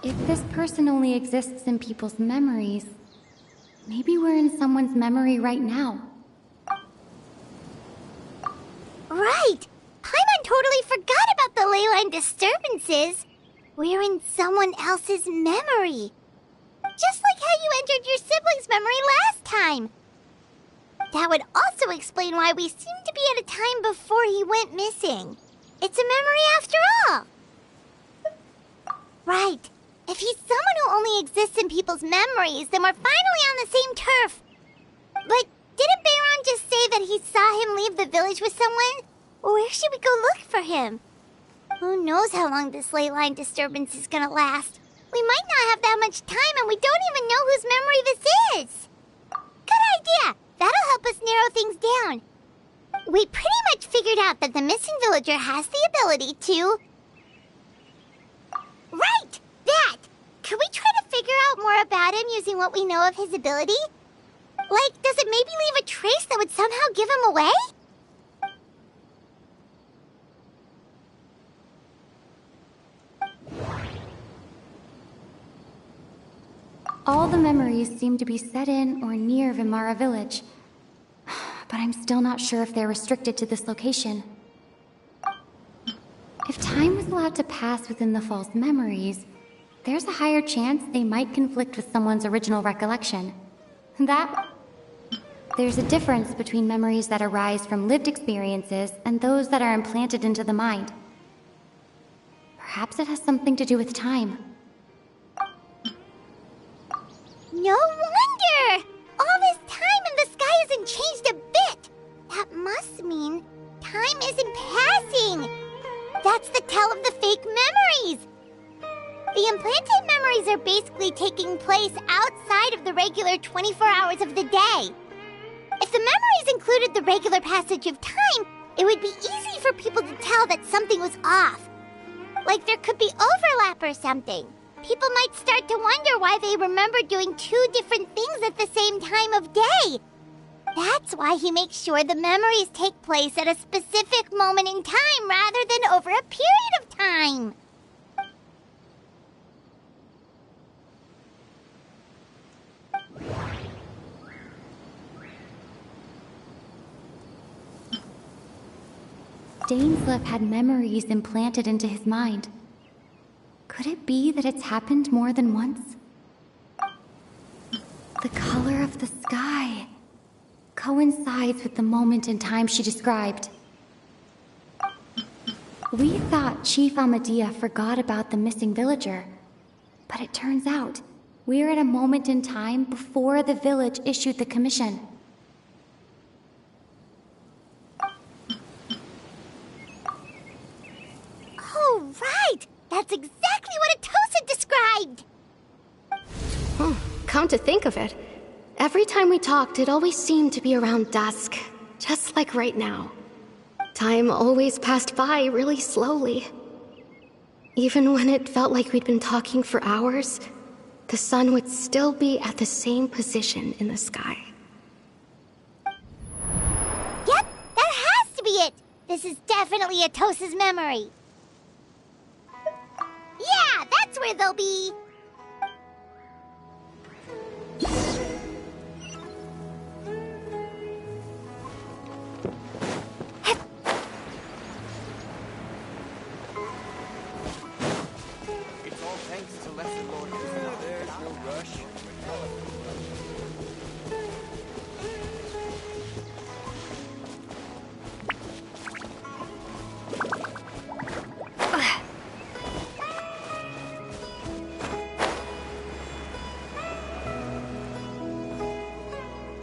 If this person only exists in people's memories, maybe we're in someone's memory right now. Right! Paimon totally forgot about the leyline disturbances. We're in someone else's memory. Just like how you entered your sibling's memory last time. That would also explain why we seem to be at a time before he went missing. It's a memory after all. Right. If he's someone who only exists in people's memories, then we're finally on the same turf. But didn't Bayron just say that he saw him leave the village with someone? Where should we go look for him? Who knows how long this ley line disturbance is gonna last? We might not have that much time and we don't even know whose memory this is. Good idea! That'll help us narrow things down. We pretty much figured out that the missing villager has the ability to... Right! That! Could we try to figure out more about him using what we know of his ability? Like, does it maybe leave a trace that would somehow give him away? All the memories seem to be set in or near Vimara village. But I'm still not sure if they're restricted to this location. If time was allowed to pass within the false memories, there's a higher chance they might conflict with someone's original recollection. There's a difference between memories that arise from lived experiences and those that are implanted into the mind. Perhaps it has something to do with time. No wonder! All this time and the sky hasn't changed a bit! That must mean time isn't passing! That's the tell of the fake memories! The implanted memories are basically taking place outside of the regular 24 hours of the day. If the memories included the regular passage of time, it would be easy for people to tell that something was off. Like there could be overlap or something. People might start to wonder why they remember doing two different things at the same time of day. That's why he makes sure the memories take place at a specific moment in time rather than over a period of time. Dainsleif had memories implanted into his mind. Could it be that it's happened more than once? The color of the sky coincides with the moment in time she described. We thought Chief Amadea forgot about the missing villager, but it turns out we're at a moment in time before the village issued the commission. Oh, right! That's exactly what Atosa described! Come to think of it, every time we talked, it always seemed to be around dusk, just like right now. Time always passed by really slowly. Even when it felt like we'd been talking for hours, the sun would still be at the same position in the sky. Yep, that has to be it! This is definitely Atosa's memory. Yeah, that's where they'll be! It's all thanks to Lesser Lord. There's no rush.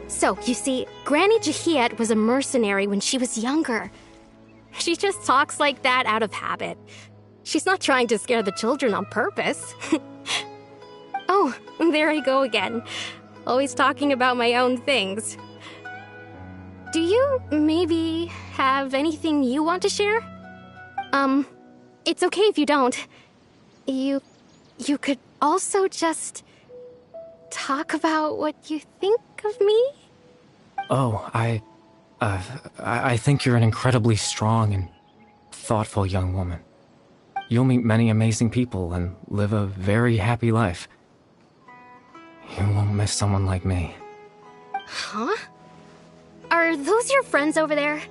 So, you see, Granny Jahiet was a mercenary when she was younger. She just talks like that out of habit. She's not trying to scare the children on purpose. Oh, there I go again. Always talking about my own things. Do you maybe have anything you want to share? It's okay if you don't. You could also just talk about what you think of me? Oh, I think you're an incredibly strong and thoughtful young woman. You'll meet many amazing people and live a very happy life. You won't miss someone like me. Huh? Are those your friends over there?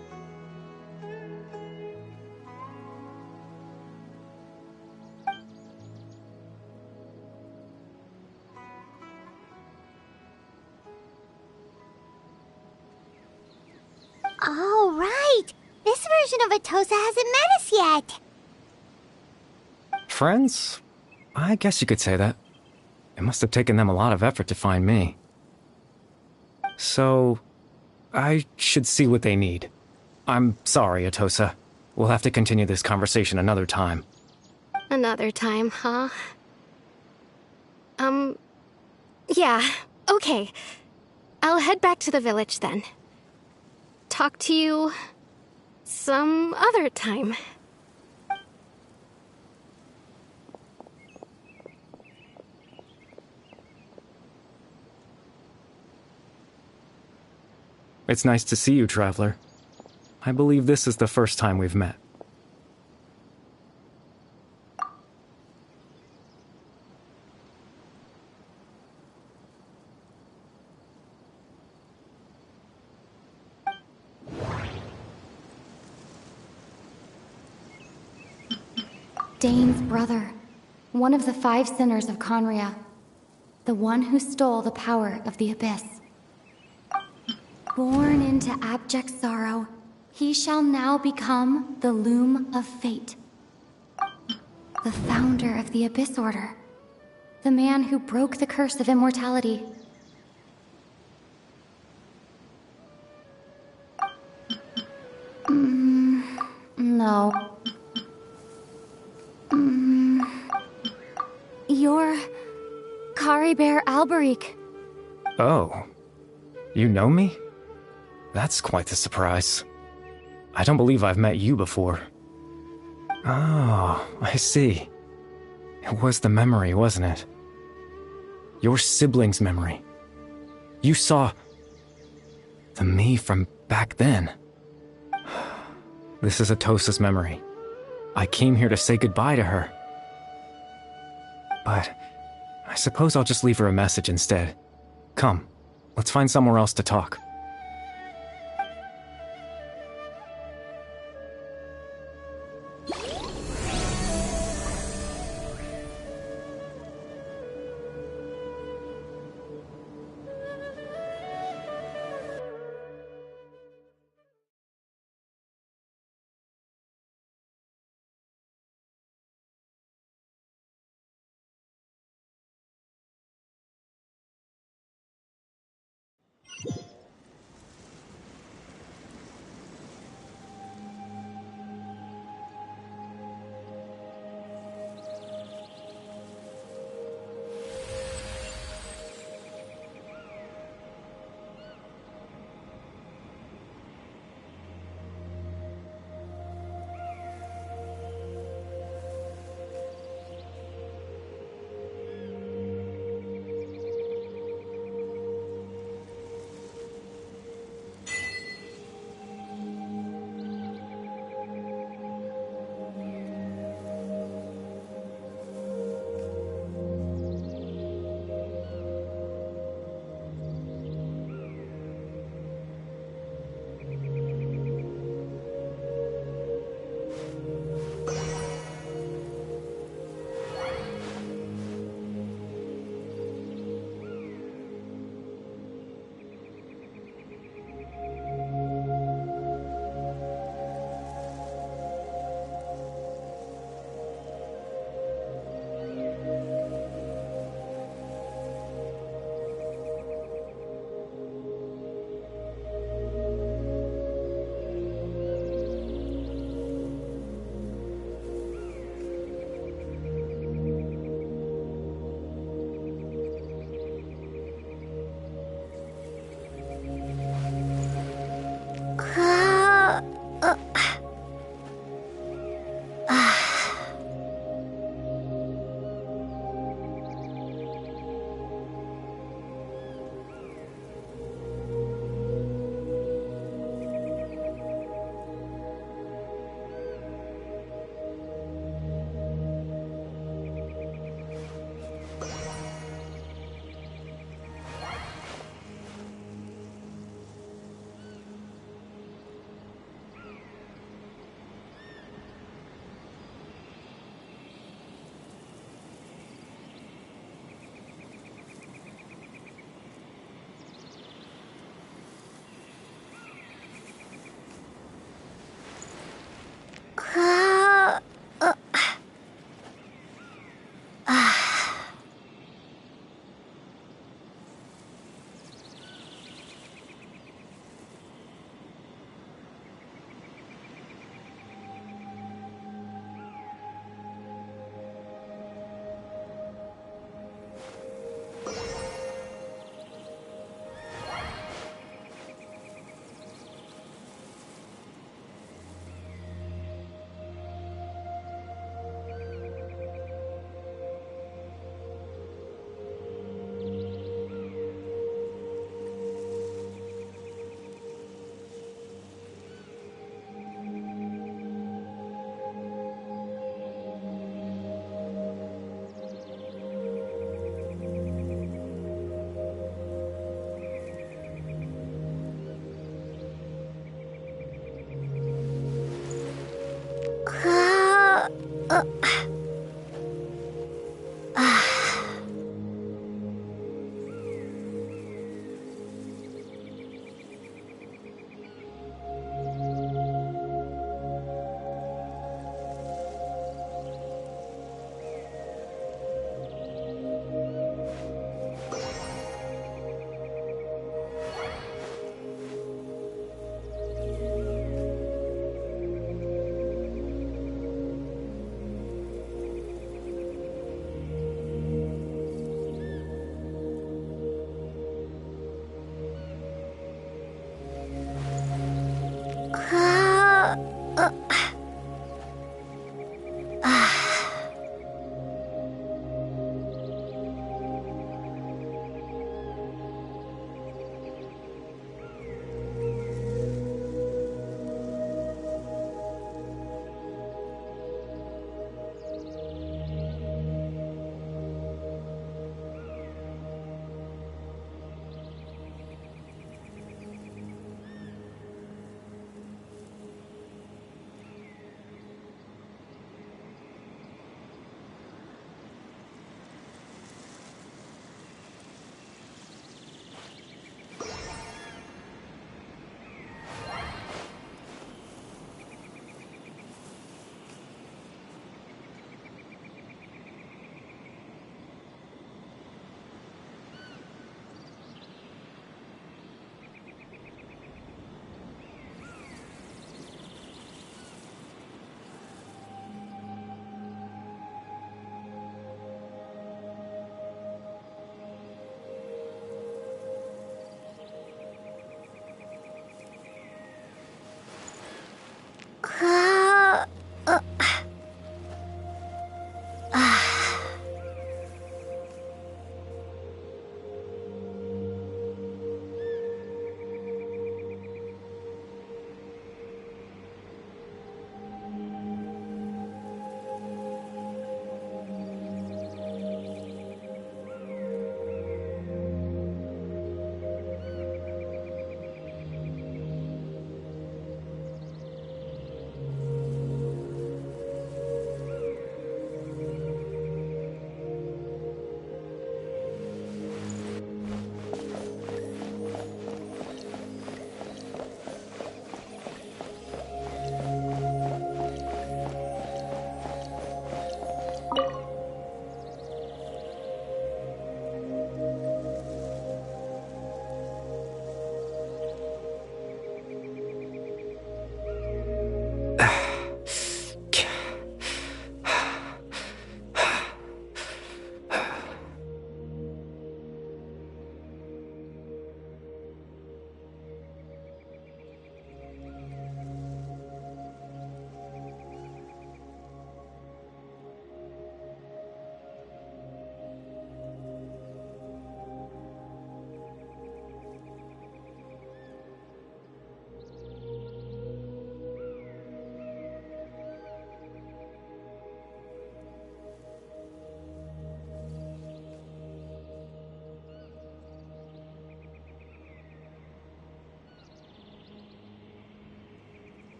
Oh, right! This version of Atosa hasn't met us yet! Friends? I guess you could say that. It must have taken them a lot of effort to find me. So, I should see what they need. I'm sorry, Atosa. We'll have to continue this conversation another time. Another time, huh? Yeah, okay. I'll head back to the village then. Talk to you some other time. It's nice to see you, Traveler. I believe this is the first time we've met. Dane's brother, one of the 5 sinners of Conria, the one who stole the power of the Abyss. Born into abject sorrow, he shall now become the Loom of Fate. The founder of the Abyss Order. The man who broke the curse of immortality. No. You're Kari Bear Alberic. Oh. You know me? That's quite the surprise. I don't believe I've met you before. Oh, I see. It was the memory, wasn't it? Your sibling's memory. You saw the me from back then. This is Atosa's memory. I came here to say goodbye to her. But I suppose I'll just leave her a message instead. Come, let's find somewhere else to talk.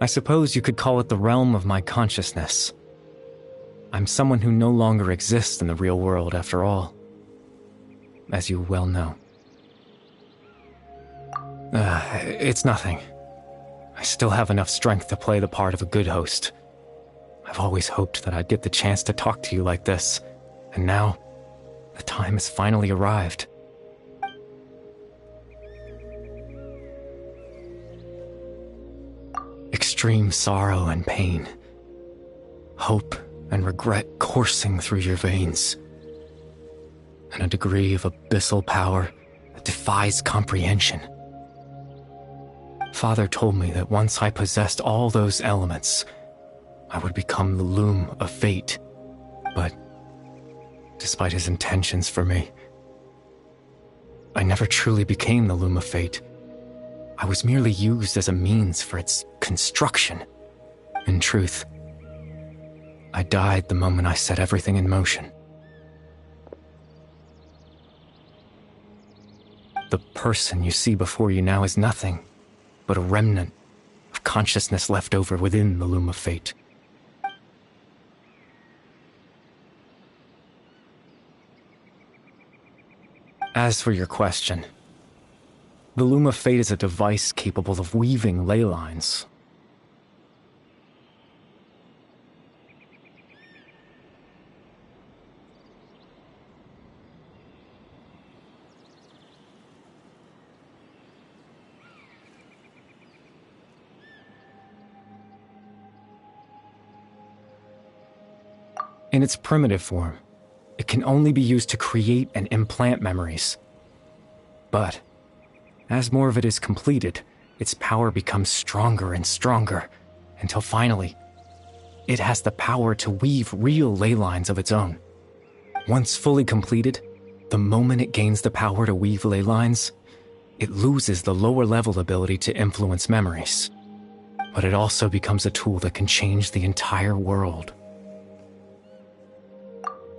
I suppose you could call it the realm of my consciousness. I'm someone who no longer exists in the real world, after all, as you well know. It's nothing. I still have enough strength to play the part of a good host. I've always hoped that I'd get the chance to talk to you like this, and now, the time has finally arrived. Extreme sorrow and pain, hope and regret coursing through your veins, and a degree of abyssal power that defies comprehension. Father told me that once I possessed all those elements, I would become the loom of fate. But despite his intentions for me, I never truly became the loom of fate. I was merely used as a means for its construction. In truth, I died the moment I set everything in motion. The person you see before you now is nothing but a remnant of consciousness left over within the loom of fate. As for your question, the loom of fate is a device capable of weaving ley lines. In its primitive form, it can only be used to create and implant memories. But as more of it is completed, its power becomes stronger and stronger, until finally, it has the power to weave real ley lines of its own. Once fully completed, the moment it gains the power to weave ley lines, it loses the lower level ability to influence memories. But it also becomes a tool that can change the entire world.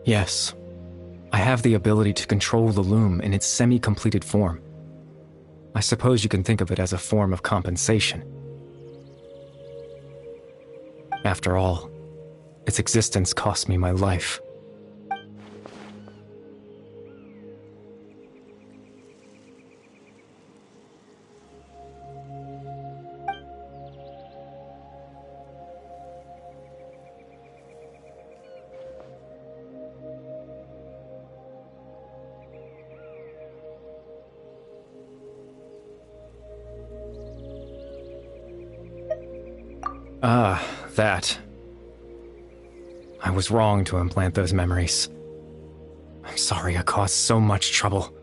Yes, I have the ability to control the loom in its semi-completed form. I suppose you can think of it as a form of compensation. After all, its existence cost me my life. That. I was wrong to implant those memories. I'm sorry I caused so much trouble.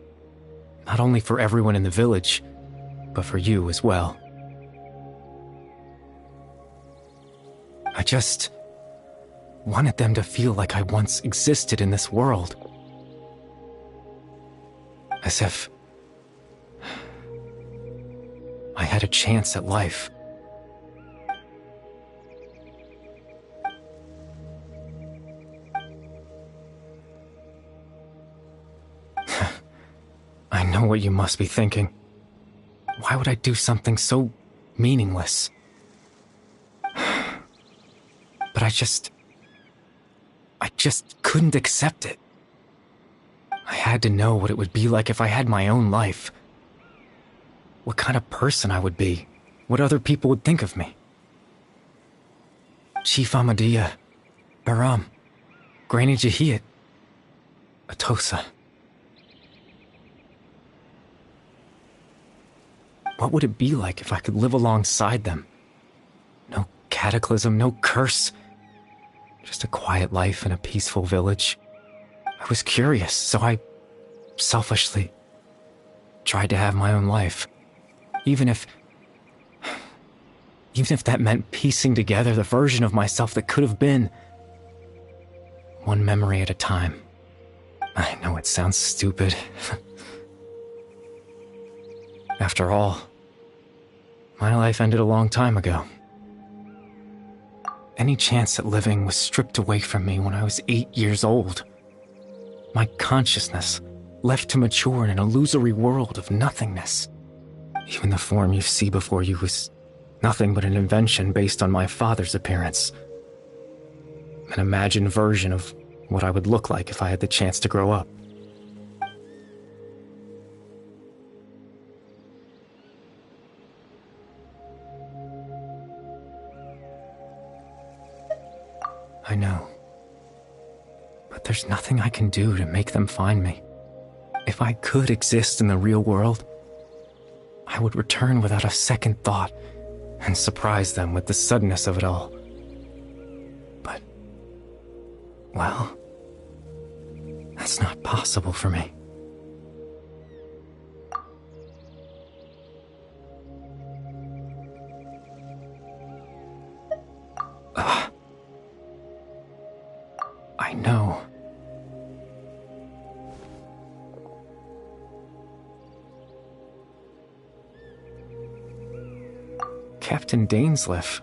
Not only for everyone in the village, but for you as well. I just wanted them to feel like I once existed in this world. As if I had a chance at life. I know what you must be thinking. Why would I do something so meaningless? But I just couldn't accept it. I had to know what it would be like if I had my own life. What kind of person I would be. What other people would think of me. Chief Ahmadiyya, Baram, Granny Jahiyat, Atosa. What would it be like if I could live alongside them? No cataclysm, no curse. Just a quiet life in a peaceful village. I was curious, so I selfishly tried to have my own life. Even if that meant piecing together the version of myself that could have been. One memory at a time. I know it sounds stupid. After all, my life ended a long time ago. Any chance at living was stripped away from me when I was 8 years old. My consciousness left to mature in an illusory world of nothingness. Even the form you see before you was Nothing but an invention based on my father's appearance. An imagined version of what I would look like if I had the chance to grow up. I know. But there's nothing I can do to make them find me. If I could exist in the real world, I would return without a second thought and surprise them with the suddenness of it all. But, well, that's not possible for me. I know. Captain Dainsleif.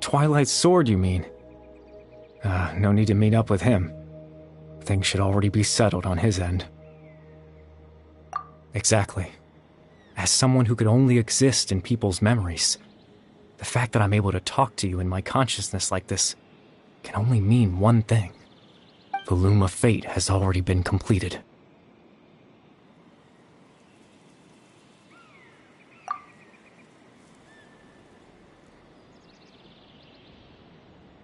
Twilight Sword, you mean? No need to meet up with him. Things should already be settled on his end. Exactly. As someone who could only exist in people's memories, the fact that I'm able to talk to you in my consciousness like this can only mean one thing. The Loom of Fate has already been completed.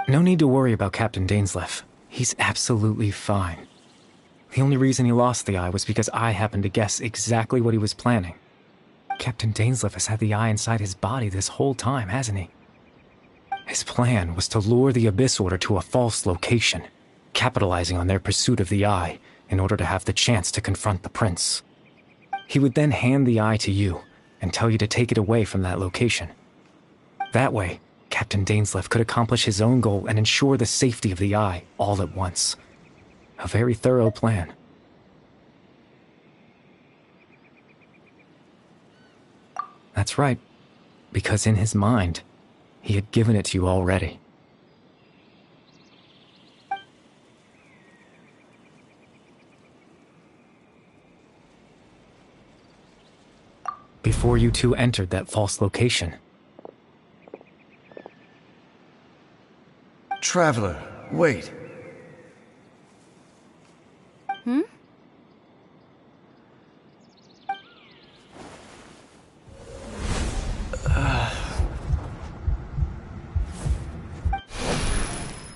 No need to worry about Captain Dainsleif. He's absolutely fine. The only reason he lost the eye was because I happened to guess exactly what he was planning. Captain Dainsleif has had the eye inside his body this whole time, hasn't he? His plan was to lure the Abyss Order to a false location, capitalizing on their pursuit of the eye in order to have the chance to confront the prince. He would then hand the eye to you and tell you to take it away from that location. That way, Captain Dainsleif could accomplish his own goal and ensure the safety of the eye all at once. A very thorough plan. That's right, because in his mind, he had given it to you already. Before you two entered that false location. Traveler, wait.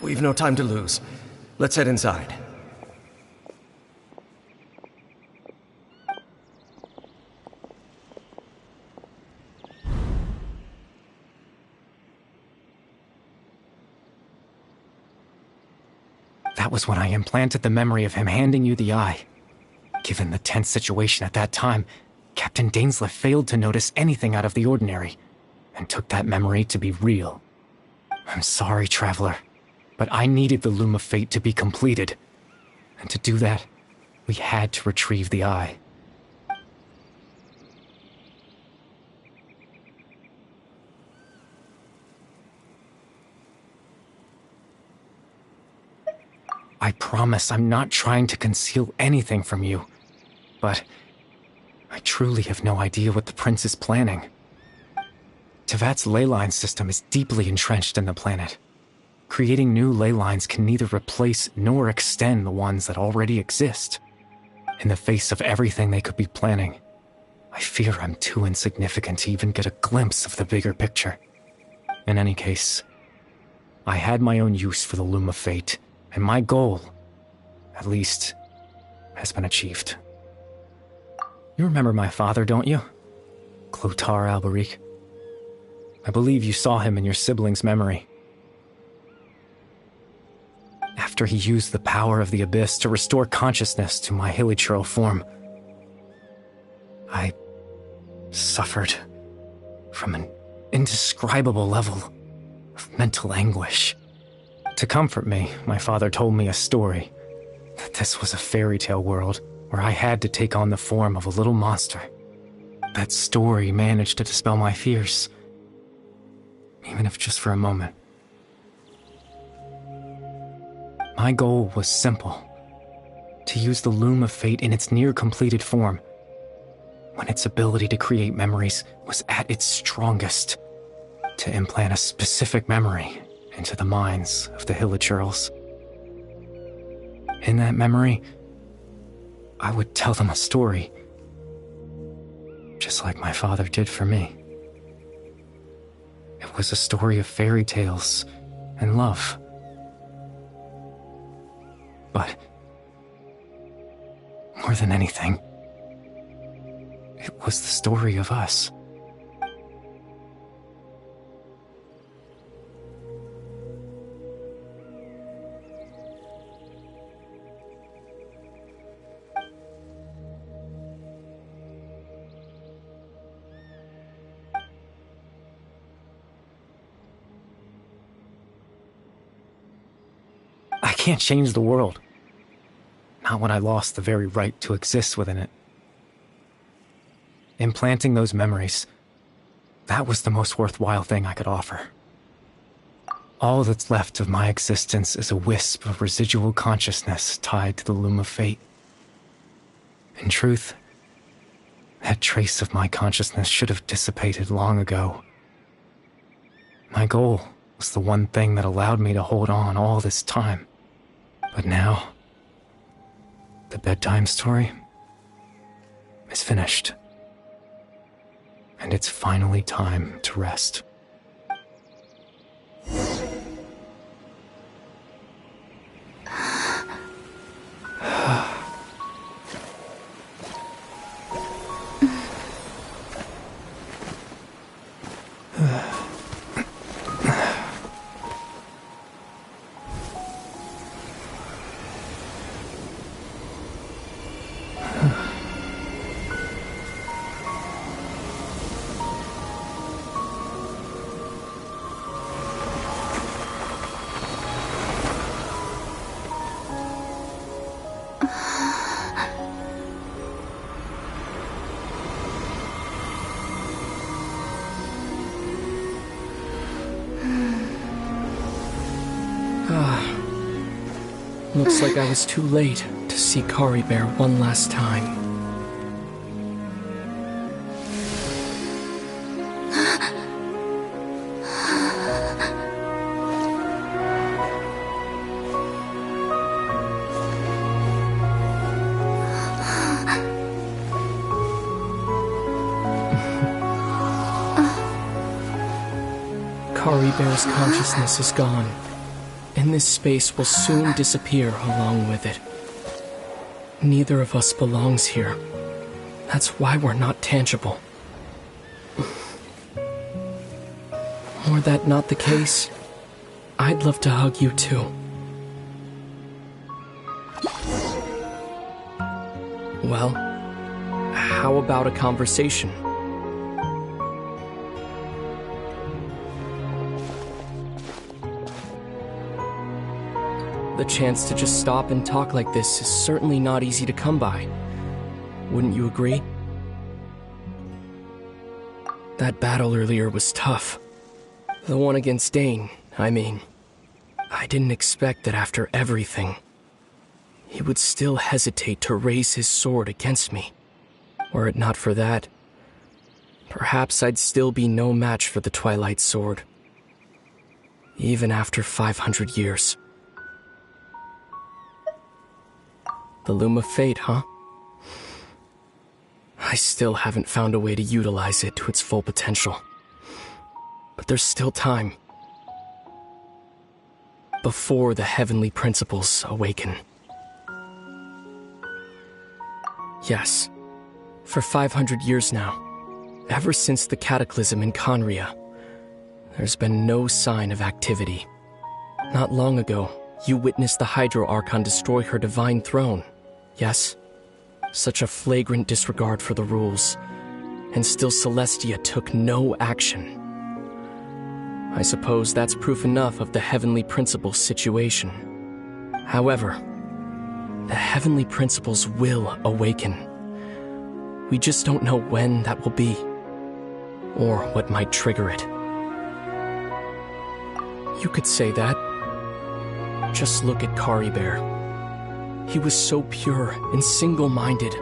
We've no time to lose. Let's head inside. That was when I implanted the memory of him handing you the eye. Given the tense situation at that time, Captain Dainsleif failed to notice anything out of the ordinary, and took that memory to be real. I'm sorry, Traveler, but I needed the Loom of Fate to be completed. And to do that, we had to retrieve the eye. I promise I'm not trying to conceal anything from you, but I truly have no idea what the prince is planning. Tevat's ley line system is deeply entrenched in the planet. Creating new ley lines can neither replace nor extend the ones that already exist. In the face of everything they could be planning, I fear I'm too insignificant to even get a glimpse of the bigger picture. In any case, I had my own use for the Loom of Fate, and my goal, at least, has been achieved. You remember my father, don't you? Clotar Alberic. I believe you saw him in your sibling's memory. After he used the power of the Abyss to restore consciousness to my hilichurl form, I suffered from an indescribable level of mental anguish. To comfort me, my father told me a story, that this was a fairy tale world where I had to take on the form of a little monster. That story managed to dispel my fears, even if just for a moment. My goal was simple, to use the Loom of Fate in its near-completed form, when its ability to create memories was at its strongest. to implant a specific memory into the minds of the Hilichurls. In that memory, I would tell them a story, just like my father did for me. It was a story of fairy tales and love. But more than anything, it was the story of us. I can't change the world. Not when I lost the very right to exist within it. Implanting those memories, that was the most worthwhile thing I could offer. All that's left of my existence is a wisp of residual consciousness tied to the loom of fate. In truth, that trace of my consciousness should have dissipated long ago. My goal was the one thing that allowed me to hold on all this time. But now, the bedtime story is finished. And it's finally time to rest. Looks like I was too late to see Kari Bear one last time. Kari Bear's consciousness is gone, and this space will soon disappear along with it. Neither of us belongs here. That's why we're not tangible. Were that not the case, I'd love to hug you too. Well, how about a conversation? The chance to just stop and talk like this is certainly not easy to come by. Wouldn't you agree? That battle earlier was tough. The one against Dane, I mean. I didn't expect that after everything, he would still hesitate to raise his sword against me. Were it not for that, perhaps I'd still be no match for the Twilight Sword. Even after 500 years. The Loom of Fate, huh? I still haven't found a way to utilize it to its full potential. But there's still time. Before the heavenly principles awaken. Yes, for 500 years now, ever since the cataclysm in Conria, there's been no sign of activity. Not long ago, you witnessed the Hydro Archon destroy her divine throne, yes? Such a flagrant disregard for the rules, and still Celestia took no action. I suppose that's proof enough of the Heavenly Principles situation. However, the Heavenly Principles will awaken. We just don't know when that will be, or what might trigger it. You could say that. Just look at Kari Bear. He was so pure and single-minded.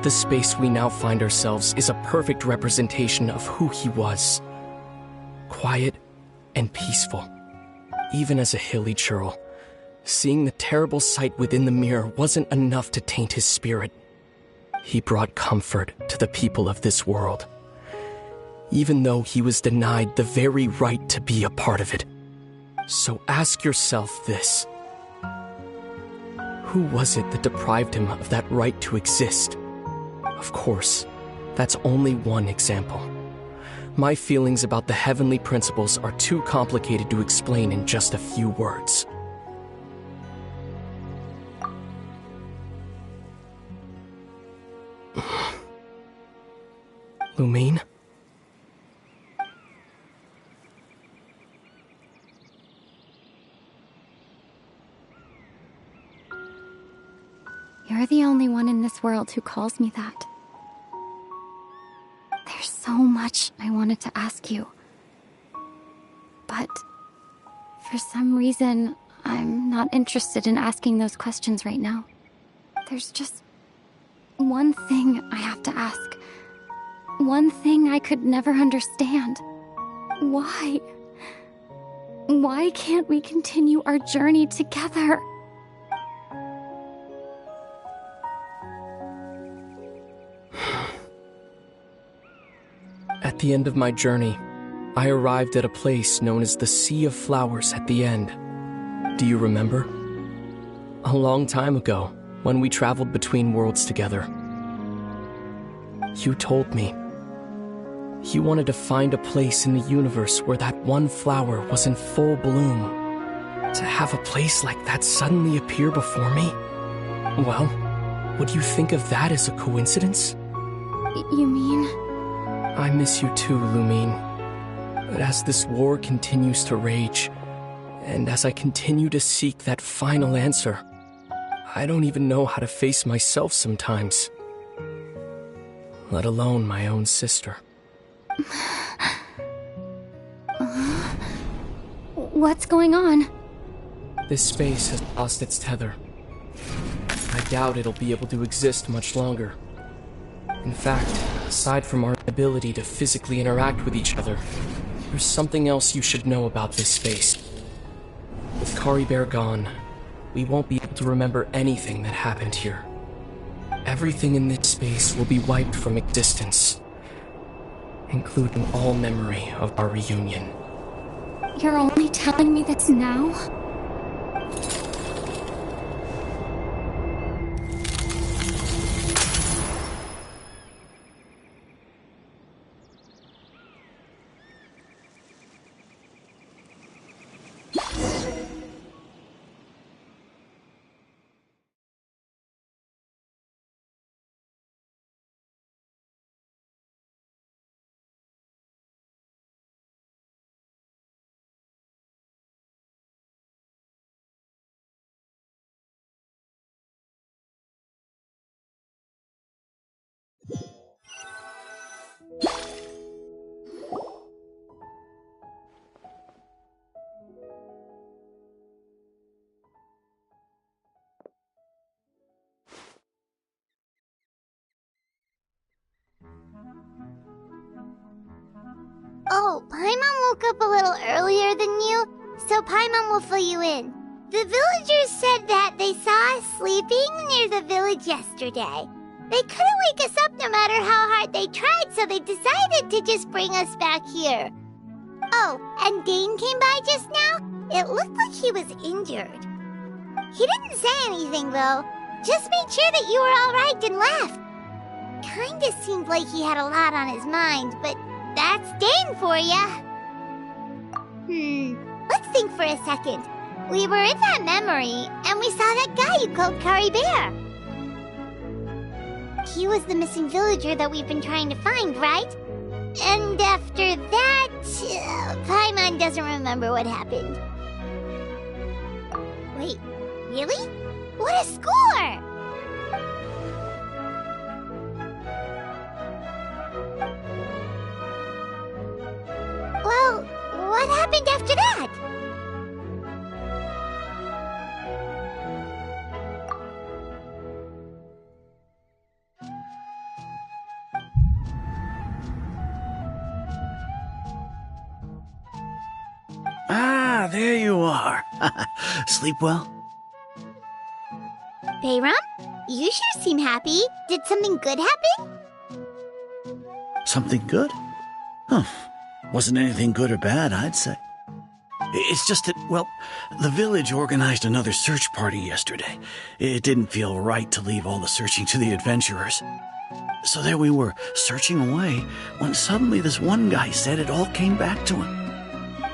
The space we now find ourselves is a perfect representation of who he was. quiet and peaceful. Even as a hilly churl, seeing the terrible sight within the mirror wasn't enough to taint his spirit. He brought comfort to the people of this world, even though he was denied the very right to be a part of it. So ask yourself this. Who was it that deprived him of that right to exist? Of course, that's only one example. My feelings about the heavenly principles are too complicated to explain in just a few words. Lumine? You're the only one in this world who calls me that. There's so much I wanted to ask you. But for some reason, I'm not interested in asking those questions right now. There's just one thing I have to ask. One thing I could never understand. Why? Why can't we continue our journey together? At the end of my journey, I arrived at a place known as the Sea of Flowers at the end. Do you remember? A long time ago, when we traveled between worlds together. You told me. You wanted to find a place in the universe where that one flower was in full bloom. To have a place like that suddenly appear before me? Well, would you think of that as a coincidence? You mean? I miss you too, Lumine. But as this war continues to rage, and as I continue to seek that final answer, I don't even know how to face myself sometimes. Let alone my own sister. What's going on? This space has lost its tether. I doubt it'll be able to exist much longer. In fact, aside from our ability to physically interact with each other, there's something else you should know about this space. With Caribert gone, we won't be able to remember anything that happened here. Everything in this space will be wiped from existence, including all memory of our reunion. You're only telling me this now? Oh, Paimon woke up a little earlier than you, so Paimon will fill you in. The villagers said that they saw us sleeping near the village yesterday. They couldn't wake us up no matter how hard they tried, so they decided to just bring us back here. Oh, and Dane came by just now. It looked like he was injured. He didn't say anything, though. Just made sure that you were all right and left. Kinda seemed like he had a lot on his mind, but that's Dane for ya. Let's think for a second. We were in that memory, and we saw that guy you called Caribert. He was the missing villager that we've been trying to find, right? And after that, Paimon doesn't remember what happened. Wait, really? What a score! Well, what happened after that? Ah, there you are. Sleep well? Bayram, you sure seem happy. Did something good happen? Something good? Huh. Wasn't anything good or bad, I'd say. It's just that, well, the village organized another search party yesterday. It didn't feel right to leave all the searching to the adventurers. So there we were, searching away, when suddenly this one guy said it all came back to him.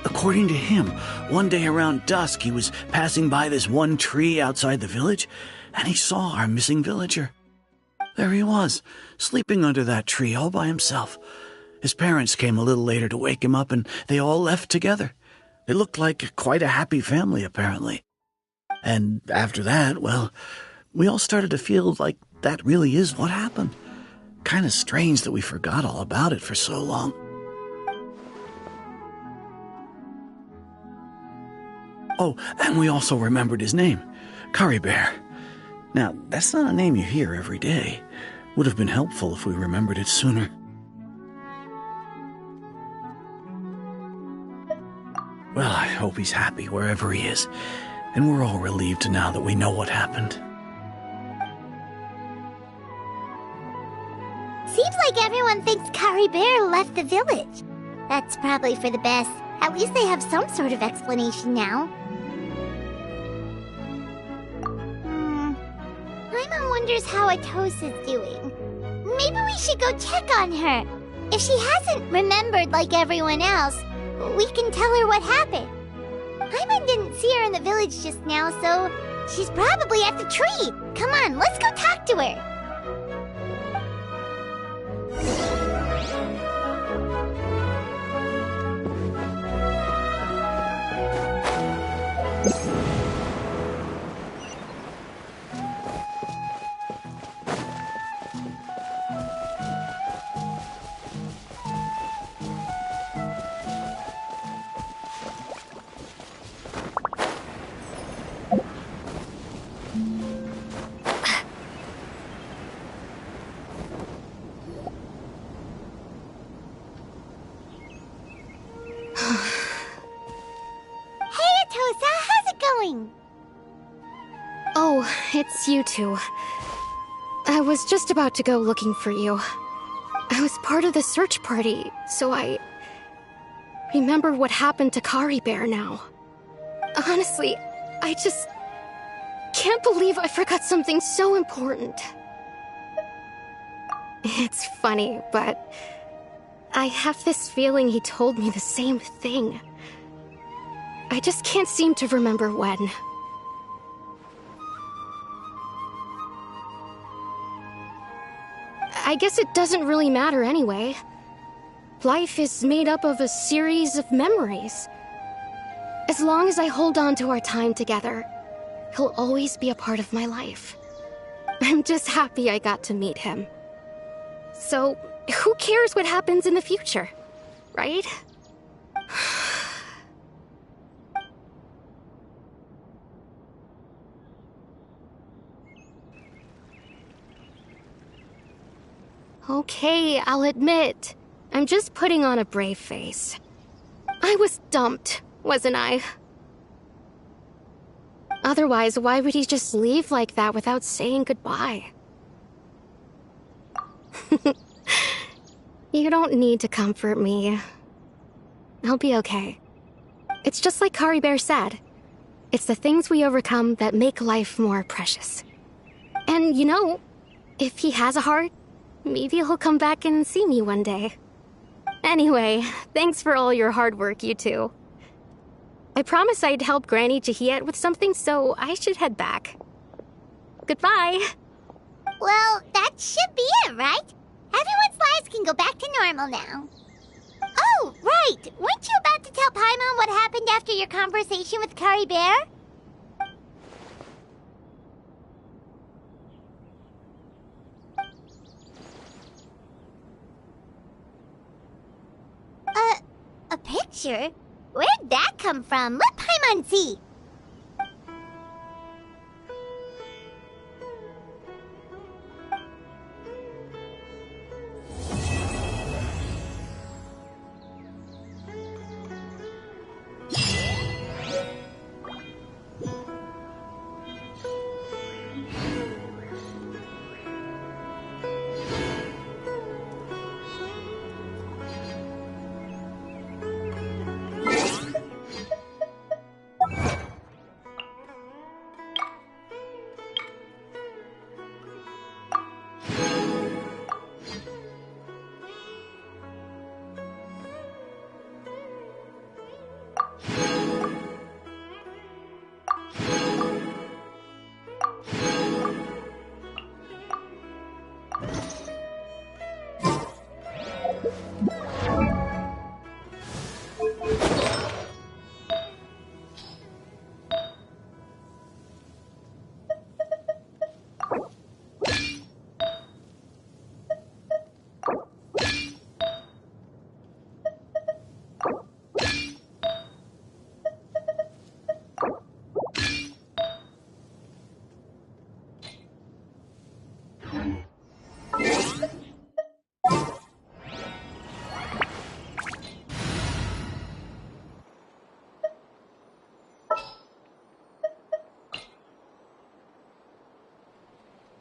According to him, one day around dusk he was passing by this one tree outside the village, and he saw our missing villager. There he was, sleeping under that tree all by himself. His parents came a little later to wake him up, and they all left together. They looked like quite a happy family, apparently. And after that, well, we all started to feel like that really is what happened. Kind of strange that we forgot all about it for so long. Oh, and we also remembered his name, Curry Bear. Now, that's not a name you hear every day. Would have been helpful if we remembered it sooner. Well, I hope he's happy wherever he is, and we're all relieved now that we know what happened. Seems like everyone thinks Curry Bear left the village. That's probably for the best. At least they have some sort of explanation now. Paimon wonders how Atosa's doing. Maybe we should go check on her. If she hasn't remembered like everyone else, we can tell her what happened. Paimon didn't see her in the village just now, so she's probably at the tree. Come on, let's go talk to her. Oh, it's you two. I was just about to go looking for you. I was part of the search party, so I remember what happened to Curry Bear now. Honestly, I just can't believe I forgot something so important. It's funny, but I have this feeling he told me the same thing. I just can't seem to remember when. I guess it doesn't really matter anyway. Life is made up of a series of memories. As long as I hold on to our time together, he'll always be a part of my life. I'm just happy I got to meet him. So, who cares what happens in the future, right? Okay, I'll admit, I'm just putting on a brave face. I was dumped, wasn't I? Otherwise, why would he just leave like that without saying goodbye? You don't need to comfort me. I'll be okay. It's just like Curry Bear said. It's the things we overcome that make life more precious. And you know, if he has a heart, maybe he'll come back and see me one day. Anyway, thanks for all your hard work, you two. I promised I'd help Granny Jahiet with something, so I should head back. Goodbye. Well, that should be it, right? Everyone's lives can go back to normal now. Oh, right! Weren't you about to tell Paimon what happened after your conversation with Curry Bear? A picture? Where'd that come from? Let Paimon see!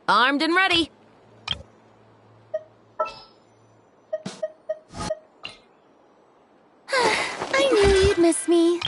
Armed and ready. I knew you'd miss me.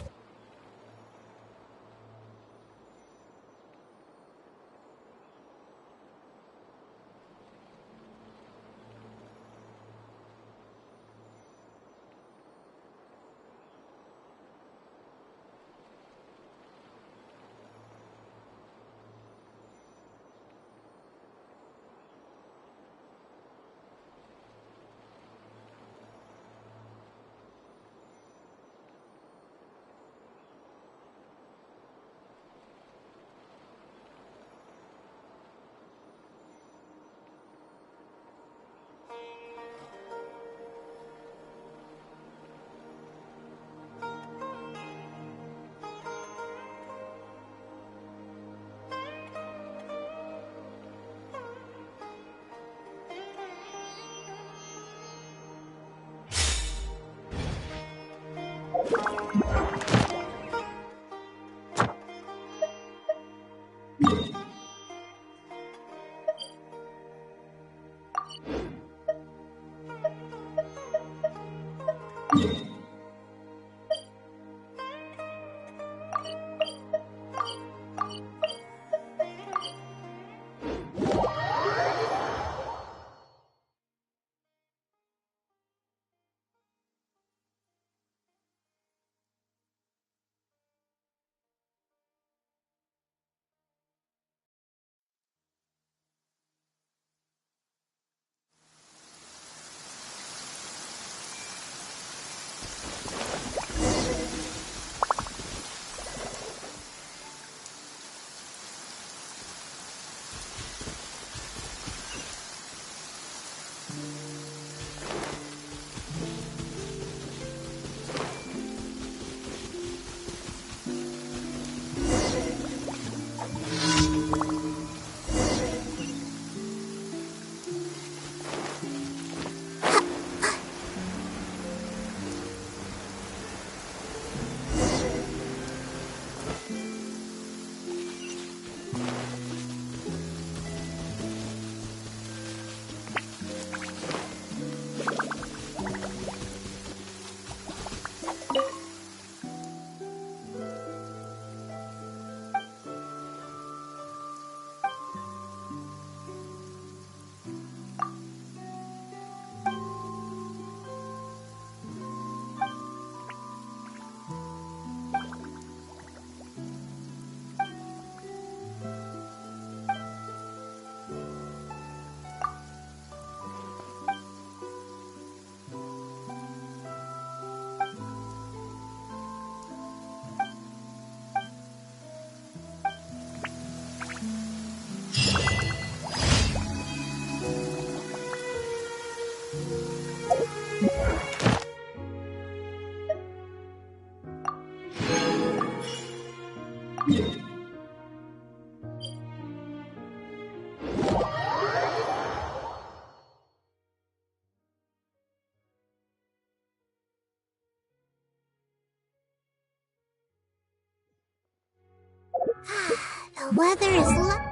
The weather is lovely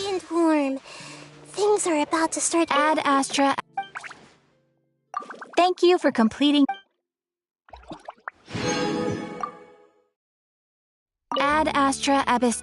and warm. Things are about to start. Ad Astra. Thank you for completing. Ad Astra Abyss.